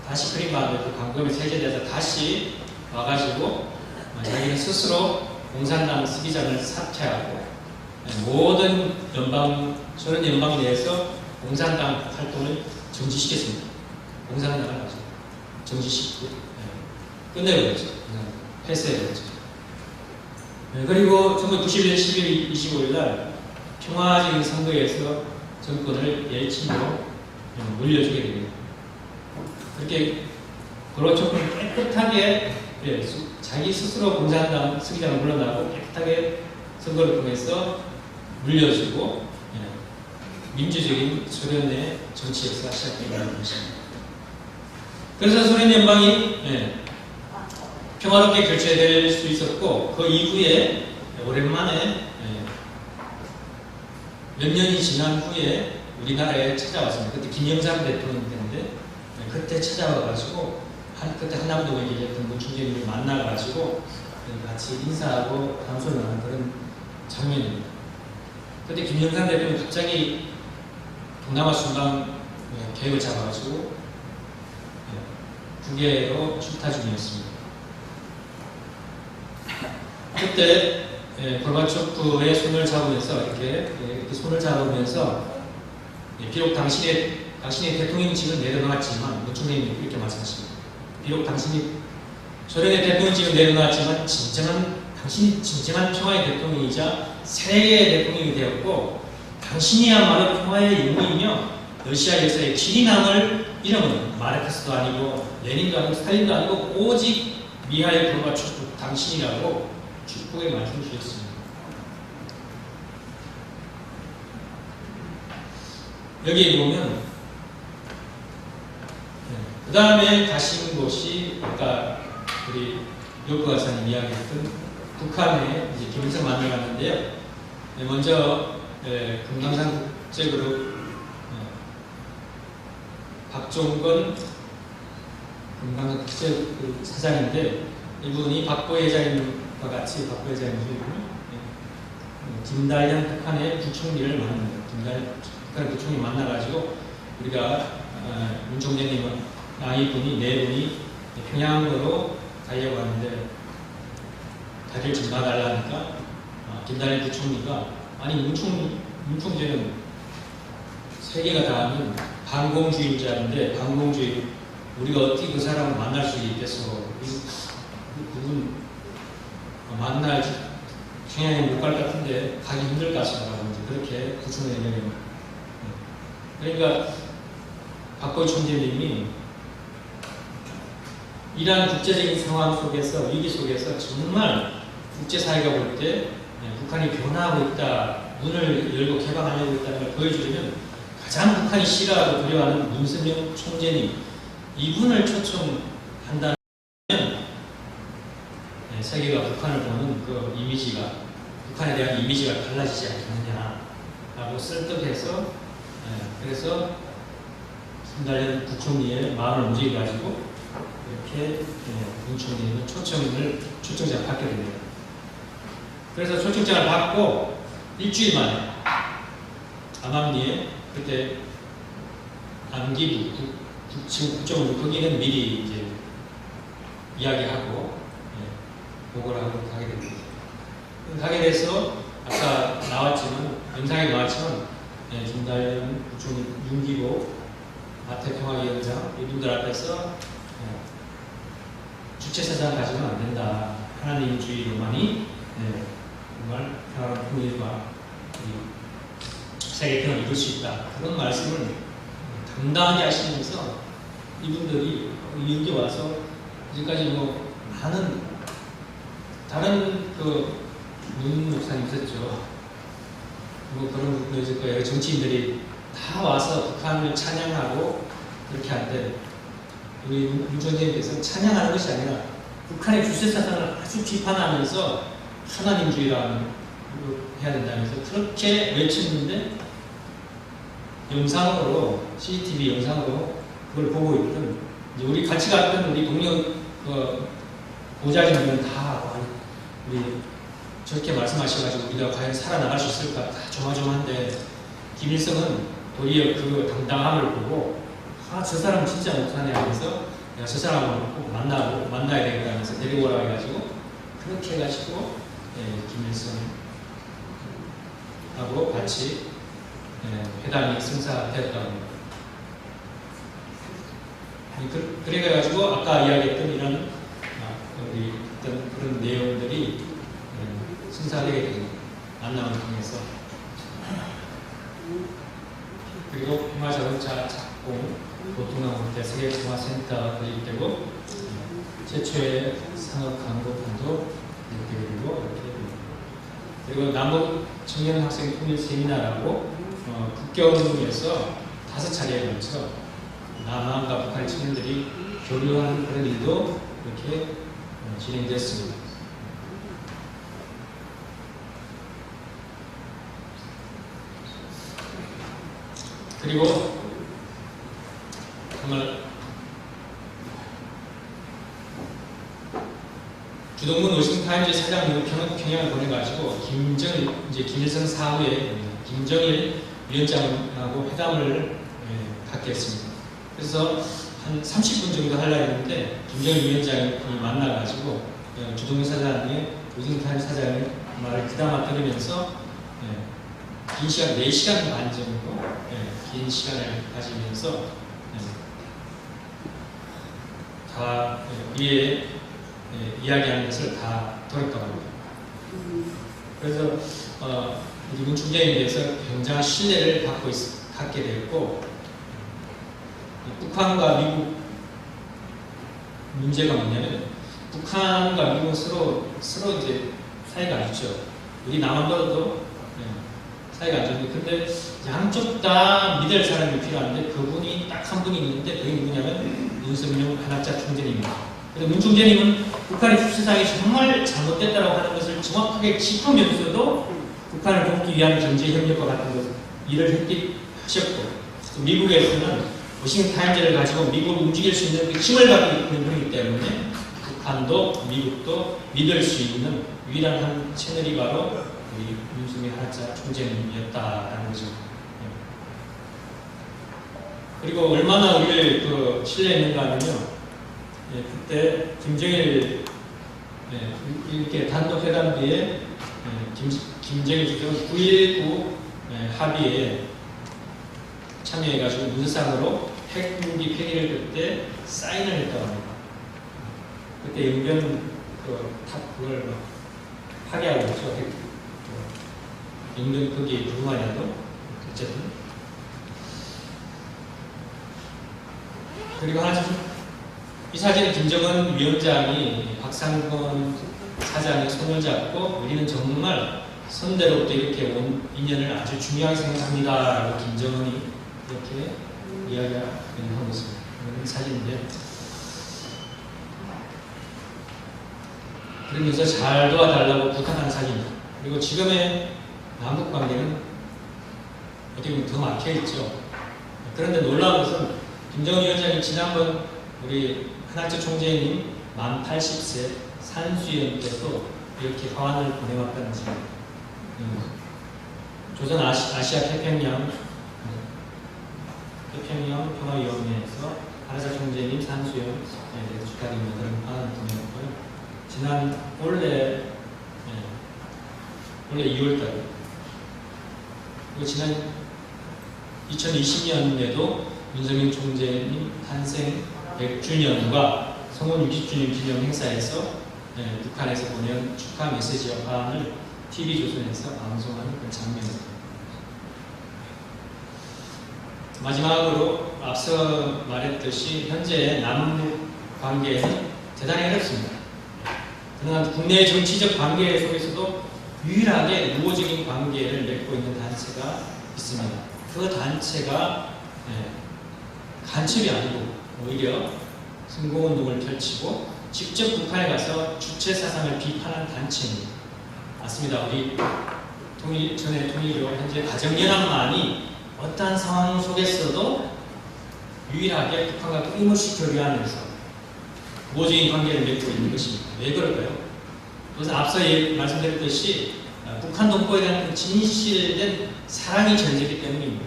다시 크림반도에서 감금이 세제돼서 다시 와가지고 자기는 스스로 공산당 서기장을 사퇴하고 모든 소련 연방 내에서 공산당 활동을 정지시켰습니다. 공산당을 가지고 정지시키고 끝내버렸죠. 폐쇄해버렸죠. 그리고 1991년 12월 25일 날 평화적인 선거에서 정권을 예친으로 물려주게 됩니다. 그렇게 고르바초프는 깨끗하게 자기 스스로 공산당 서기장을 물러나고 깨끗하게 선거를 통해서 물려주고 민주적인 소련의 정치 역사가 시작된다는 것입니다. 그래서 소련 연방이 평화롭게 결체될 수 있었고 그 이후에 오랜만에 몇 년이 지난 후에 우리나라에 찾아왔습니다. 그때 김영삼 대통령이 됐는데 그때 찾아와가지고 그때 한남동에 계셨던 문충재님을 만나가지고 같이 인사하고 담소를 하는 그런 장면입니다. 그때 김영삼 대통령이 갑자기 동남아 순방 계획을 잡아가지고 국외로 출타 중이었습니다. 그때 고르바초프의 손을 잡으면서 이렇게 손을 잡으면서 비록 당신의 대통령직은 내려놓았지만 문충재님이 이렇게 말씀하십니다. 비록 당신이 소련의 대통령직은 내려놓았지만 당신이 진정한 평화의 대통령이자 세계의 대통령이 되었고 당신이야말로 평화의 영웅이며 러시아 역사의 길이 남을 이름은 마르크스도 아니고 레닌도 아니고 스탈린도 아니고 오직 미하일 고르바초프 당신이라고 축복의 말씀을 주셨습니다. 여기에 보면 그 다음에 가신 곳이 아까 우리 요코 가사님 이야기했던 북한에 이제 김일성 만나러 갔는데요. 먼저 금강산 국제그룹 박종건 금강산 국제그룹 사장인데 이분이 박보 회장님과 같이 박보 회장님이 김달현 북한의 부총리를 만납니다. 김달현 북한의 부총리 만나가지고 우리가 문총재님은 이분이 네 분이 평양으로 가려고 하는데 다리를 좀 놔달라니까 김달현 부총리가 아니 문총재는 세계가 다 아는 반공주의자인데 반공주의 우리가 어떻게 그 사람을 만날 수 있겠어? 그분 만날 평양에 못 갈 것 같은데 가기 힘들 것 같습니다. 그렇게 부총리 얘기를 그러니까 박거희 총재님이 이러한 국제적인 상황 속에서, 위기 속에서 정말 국제사회가 볼 때 북한이 변화하고 있다, 문을 열고 개방하려고 있다는 걸 보여주려면 가장 북한이 싫어하고 두려워하는 문선영 총재님, 이분을 초청한다면 세계가 북한을 보는 그 이미지가, 북한에 대한 이미지가 달라지지 않겠느냐라고 설득해서, 그래서 김달현 부총리의 마음을 움직여가지고 이렇게 문 총리는 초청장을 받게 됩니다. 그래서 초청장을 받고 일주일 만에 암암리에, 그때 안기부 지금 국정원도 거기는 미리 이제 이야기하고 보고를 하고 가게 됩니다. 가게 돼서 아까 나왔지만, 영상에 나왔지만, 김달현 부총리, 윤기보 마태평화위원장 이분들 앞에서 주체사상 가지면 안 된다. 하나님주의로만이 정말 평화로운 통일과 세계 평화를 이룰 수 있다. 그런 말씀을 당당하게 하시면서 이분들이 여기 와서 이제까지 뭐 많은 다른 문 목사님 있었죠. 뭐 그런 분도 있을 거예요. 정치인들이 다 와서 북한을 찬양하고 그렇게 하는데, 우리 문총재님께서 찬양하는 것이 아니라 북한의 주체사상을 아주 비판하면서 하나님주의라는 해야 된다면서 그렇게 외쳤는데, 영상으로, CCTV 영상으로 그걸 보고 있던 이제 우리 같이 갔던 우리 동료 보좌진들은 다 우리 저렇게 말씀하셔가지고 우리가 과연 살아나갈 수 있을까 다 조마조마한데, 김일성은 도리어 그 당당함을 보고 저 사람은 진짜 못하네 하면서 내가 저 사람을 꼭 만나야 되겠다 하면서 데리고 오라고 해가지고 그렇게 해가지고 김일성하고 같이 회담이 성사되었다고 합니다. 그래가지고 아까 이야기했던 이런 우리 어떤 그런 내용들이 성사되게 됩니다. 만남을 통해서. 그리고 평화자동차 착공, 보통항공대 세계평화센터 도입되고 최초의 산업 광고판도 이렇게 되고, 그리고 남북 청년 학생 통일 세미나라고 국경에서 5차례에 걸쳐 남한과 북한의 청년들이 교류하는 그런 일도 이렇게 진행됐습니다. 그리고 정말 주동문 워싱턴타임즈 사장님을 평양을 보내가지고 김일성 사후에 김정일 위원장하고 회담을 갖게 했습니다. 그래서 한 30분 정도 하려고 했는데 김정일 위원장이 만나가지고 주동문 사장님의 워싱턴타임즈 사장님 말을 귀담아 들으면서 긴 시간, 4시간 반 정도 긴 시간을 가지면서 다 위에 이야기하는 것을 다 들었다고 합니다. 그래서 우리 문 총장에 대해서 굉장한 신뢰를 갖게 됐고, 북한과 미국 문제가 뭐냐면 북한과 미국은 서로 이제 사이가 안 좋죠. 우리 남한도도 사이가 안 좋은데, 근데 양쪽 다 믿을 사람이 필요한데 그분이 딱 한 분이 있는데 그게 누구냐면 윤석열 한학자 총재님입니다. 그래서 문 총재님은 북한의 주체사상이 정말 잘못됐다고 하는 것을 정확하게 짚으면서도 북한을 돕기 위한 경제 협력과 같은 것 일을 하셨고, 미국에서는 워싱턴 타임즈를 가지고 미국을 움직일 수 있는 그 힘을 갖고 있는 분이기 때문에 북한도 미국도 믿을 수 있는 유일한 한 채널이 바로 우리 윤석열 한학자 총재님이었다라는 거죠. 그리고 얼마나 우리를 신뢰했는가 하면요, 그때 김정일 이렇게 단독 회담 뒤에 김정일 주석은 9.19 합의에 참여해가지고 문서상으로 핵무기 폐기를 그때 사인을 했다고 합니다. 그때 영변 그걸 막 파괴하고 있죠. 영변 거기에 불만이라도 어쨌든 그리고 하나 이 사진은 김정은 위원장이 박상권 사장의 손을 잡고 우리는 정말 선대로부터 이렇게 온 인연을 아주 중요하게 생각합니다 라고 김정은이 이렇게 이야기하고 있습니다. 이런 사진인데 그러면서 잘 도와달라고 부탁하는 사진. 그리고 지금의 남북 관계는 어떻게 보면 더 막혀있죠. 그런데 놀라운 것은 김정은 위원장이 지난번 우리 한학조 총재님 만 80세 산수연께서 이렇게 화환을 보내왔다는 점. 조선 아시아 태평양 평화위원회에서 한학조 총재님 산수연에 대해서 축하드립니다. 그런 화환을 보내왔고요. 지난 올해 2월달 그리고 지난 2020년에도 윤석열 총재님 탄생 100주년과 성원 60주년 기념 행사에서 북한에서 보낸 축하 메시지 화환을 TV조선에서 방송하는 그런 장면입니다. 마지막으로 앞서 말했듯이 현재 남북 관계는 대단히 어렵습니다. 그러나 국내 정치적 관계 속에서도 유일하게 우호적인 관계를 맺고 있는 단체가 있습니다. 그 단체가 간첩이 아니고 오히려 선거운동을 펼치고 직접 북한에 가서 주체 사상을 비판한 단체입니다. 맞습니다. 우리 전에 통일교 현재 가정연합만이 어떠한 상황 속에서도 유일하게 북한과 끊임없이 교류하면서 우호적인 관계를 맺고 있는 것입니다. 왜 그럴까요? 그래서 앞서 말씀드렸듯이 북한 동포에 대한 진실된 사랑이 전제이기 때문입니다.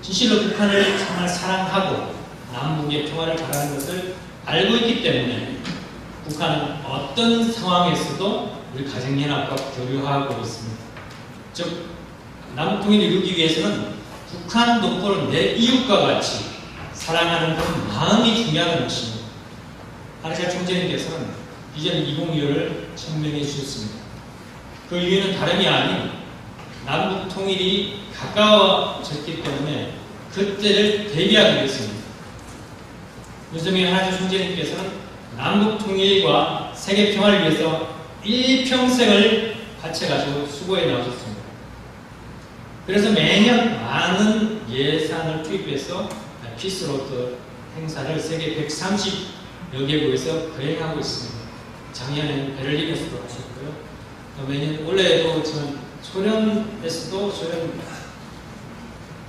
진실로 북한을 정말 사랑하고 남북의 평화를 바라는 것을 알고 있기 때문에 북한은 어떤 상황에서도 우리 가정연합과 교류하고 있습니다. 즉 남북 통일을 이루기 위해서는 북한 동포를 내 이웃과 같이 사랑하는 그런 마음이 중요한 것입니다. 한학조 총재님께서는 비전 2025를 천명해 주셨습니다. 그 이유는 다름이 아닌 남북 통일이 가까워졌기 때문에 그때를 대비하기 위해서입니다. 윤석열 한학조 총재님께서는 남북 통일과 세계 평화를 위해서 일평생을 바쳐가지고 수고해 나오셨습니다. 그래서 매년 많은 예산을 투입해서 피스로드 행사를 세계 130여 개국에서 거행하고 있습니다. 작년에 베를린에서도 하셨고요. 매년 올해에도 저는 소련에서도 소련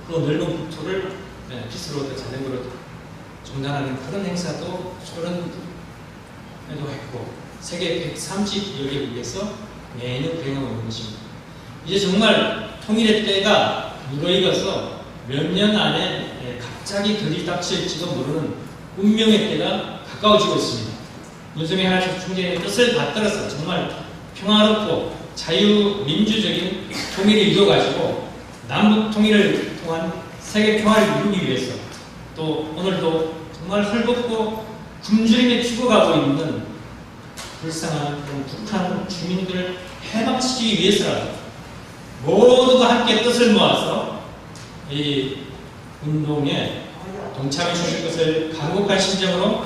그 넓은 국토를 피스로드 자전거로 종단하는 그런 행사도 소련에도 했고 세계 130여 개국에서 매년 거행하고 있는 것입니다. 이제 정말 통일의 때가 무르익어서 몇 년 안에 갑자기 들이닥칠지도 모르는 운명의 때가 가까워지고 있습니다. 윤석열 한학조 총재의 뜻을 받들어서 정말 평화롭고 자유민주적인 통일을 이루어가지고 남북 통일을 통한 세계 평화를 이루기 위해서 또 오늘도 정말 헐벗고 굶주림에 죽어가고 있는 불쌍한 북한 주민들을 해방시키기 위해서라도 모두가 함께 뜻을 모아서 이 운동에 동참해 주실 것을 간곡한 심정으로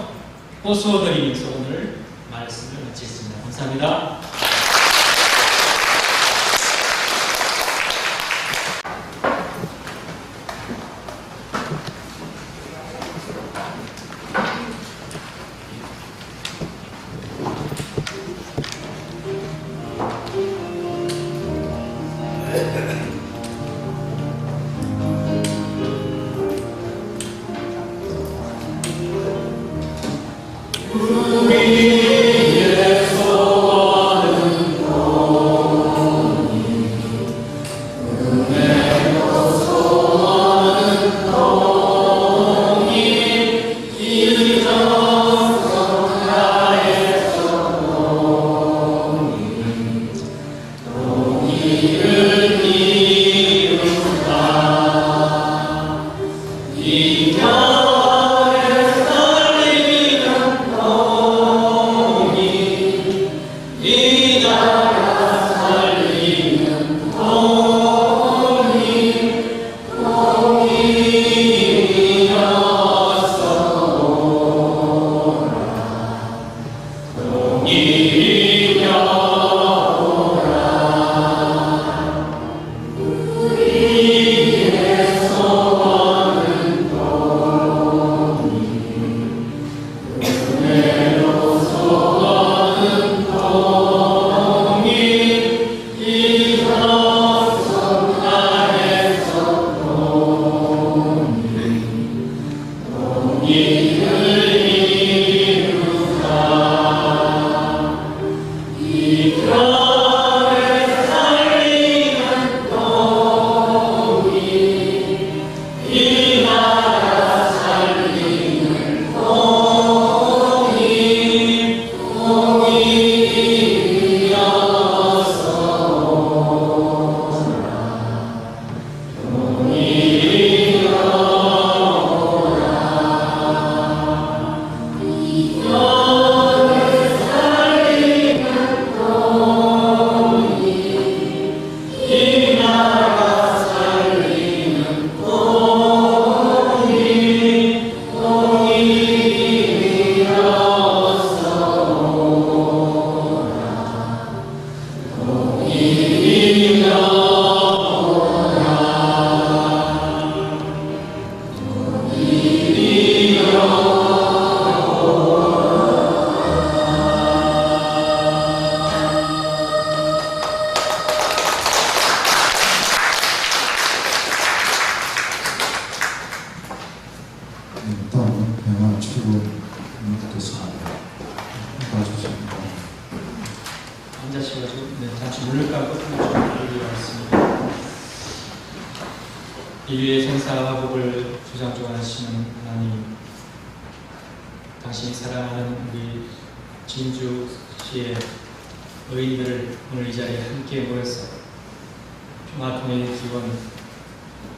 호소드리면서 오늘 말씀을 마치겠습니다. 감사합니다. 우리의 소원은 다음은 평화 최고 묻겠습니다. 봐주십니다. 앉으셔가지고 잠시 물을 감고 올리겠습니다. 인류의 생사화복을 주장하시는 하나님, 당신이 사랑하는 우리 진주시의 의인들을 오늘 이 자리에 함께 모여서 평화통일 기원,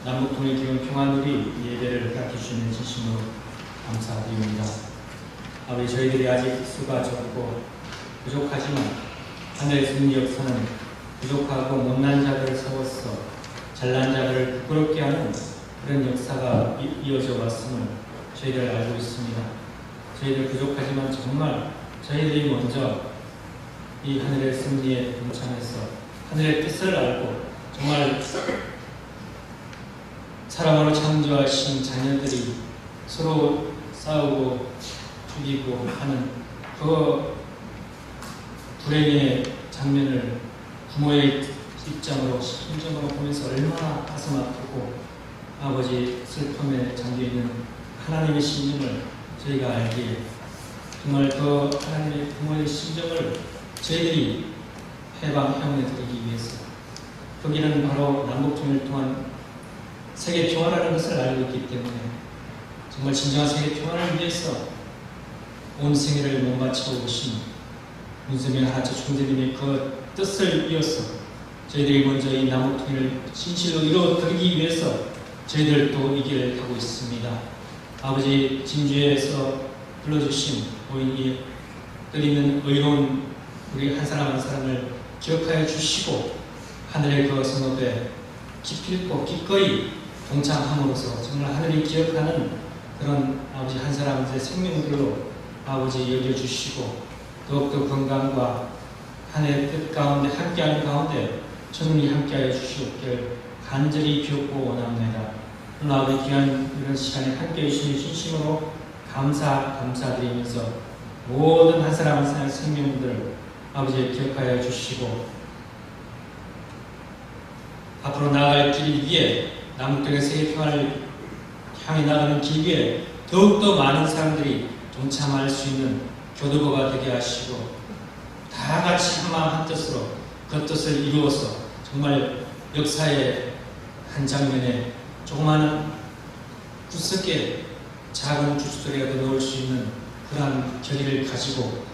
남북통일 기원 평화누리 예배를 가르쳐주시는 진심으로 감사드립니다. 아버지, 저희들이 아직 수가 적고 부족하지만 하늘의 승리 역사는 부족하고 못난 자들을 세워서 잘난 자들을 부끄럽게 하는 그런 역사가 이어져 왔음을 저희들 알고 있습니다. 저희들 부족하지만 정말 저희들이 먼저 이 하늘의 승리에 동참해서 하늘의 뜻을 알고 정말 사랑으로 창조하신 자녀들이 서로 싸우고 죽이고 하는 그 불행의 장면을 부모의 입장으로 심정으로 보면서 얼마나 가슴 아프고 아버지 슬픔에 잠겨있는 하나님의 심정을 저희가 알기에 정말 그 하나님의 부모의 심정을 저희들이 해방해 드리기 위해서 거기는 바로 남북통일을 통한 세계 평화라는 것을 알고 있기 때문에 정말 진정한 세계 평화를 위해서 온 생애를 몸바쳐 오신 문세민 하나님 총재님의 그 뜻을 이어서 저희들이 먼저 이 남북통일을 진실로 이루어드리기 위해서 저희들도 이 길을 가고 있습니다. 아버지, 진주에서 불러주신 오인이 끓이는 의로운 우리 한 사람 한 사람을 기억하여 주시고 하늘의 그 선업에 기필코 기꺼이 동참함으로써 정말 하늘이 기억하는 그런 아버지 한 사람의 생명들로 아버지 여겨주시고 더욱더 건강과 하늘의 뜻 가운데 함께하는 가운데 천운이 함께하여 주시옵기를 간절히 비옵고 원합니다. 오늘 아버지 귀한 이런 시간에 함께해 주시니 진심으로 감사드리면서 모든 한 사람 한 사람의 생명들 아버지 기억하여 주시고 앞으로 나아갈 길 위에 남북통일 세계 평화를 향해 나가는 길 위에 더욱더 많은 사람들이 동참할 수 있는 교두보가 되게 하시고 다 같이 한마음 한뜻으로 그 뜻을 이루어서 정말 역사의 한 장면에 조그마한 구석에 작은 주스토리라도 넣을 수 있는 그러한 결의를 가지고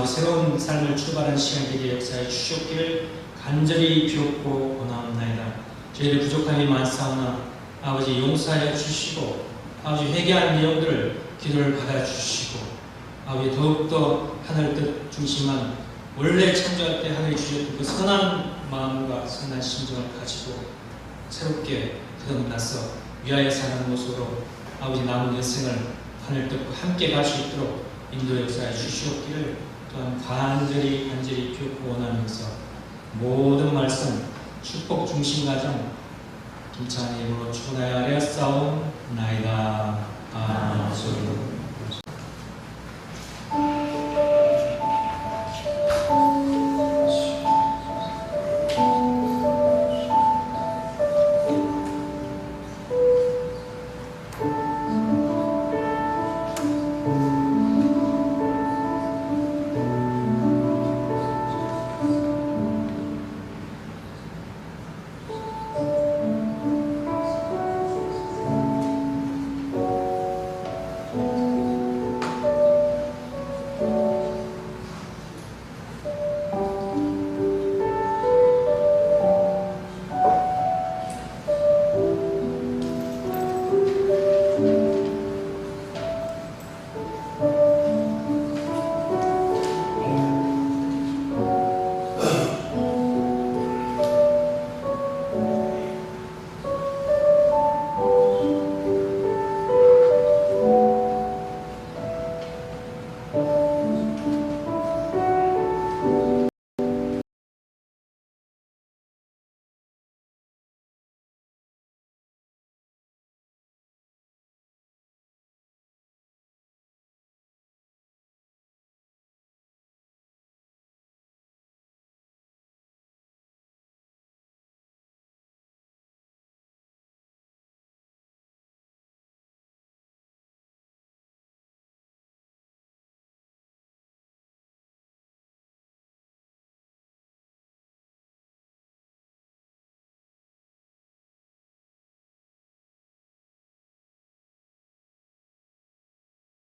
새로운 삶을 출발하는 시간이 되게 역사해 주시옵기를 간절히 비옵고 원하옵나이다. 저희들 부족함이 많사오나 아버지 용서하여 주시고 아버지 회개하는 내용들을 기도를 받아주시고 아버지 더욱더 하늘 뜻 중심한 원래 창조할 때 하늘이 주셨던 그 선한 마음과 선한 심정을 가지고 새롭게 거듭나서 위하여 사는 모습으로 아버지 남은 여생을 하늘 뜻과 함께 갈 수 있도록 인도 역사해 주시옵기를 또한 간절히 기원하면서 모든 말씀 축복 중심 가정 김찬희 이름으로 축원하여 싸움 나이다. 아멘.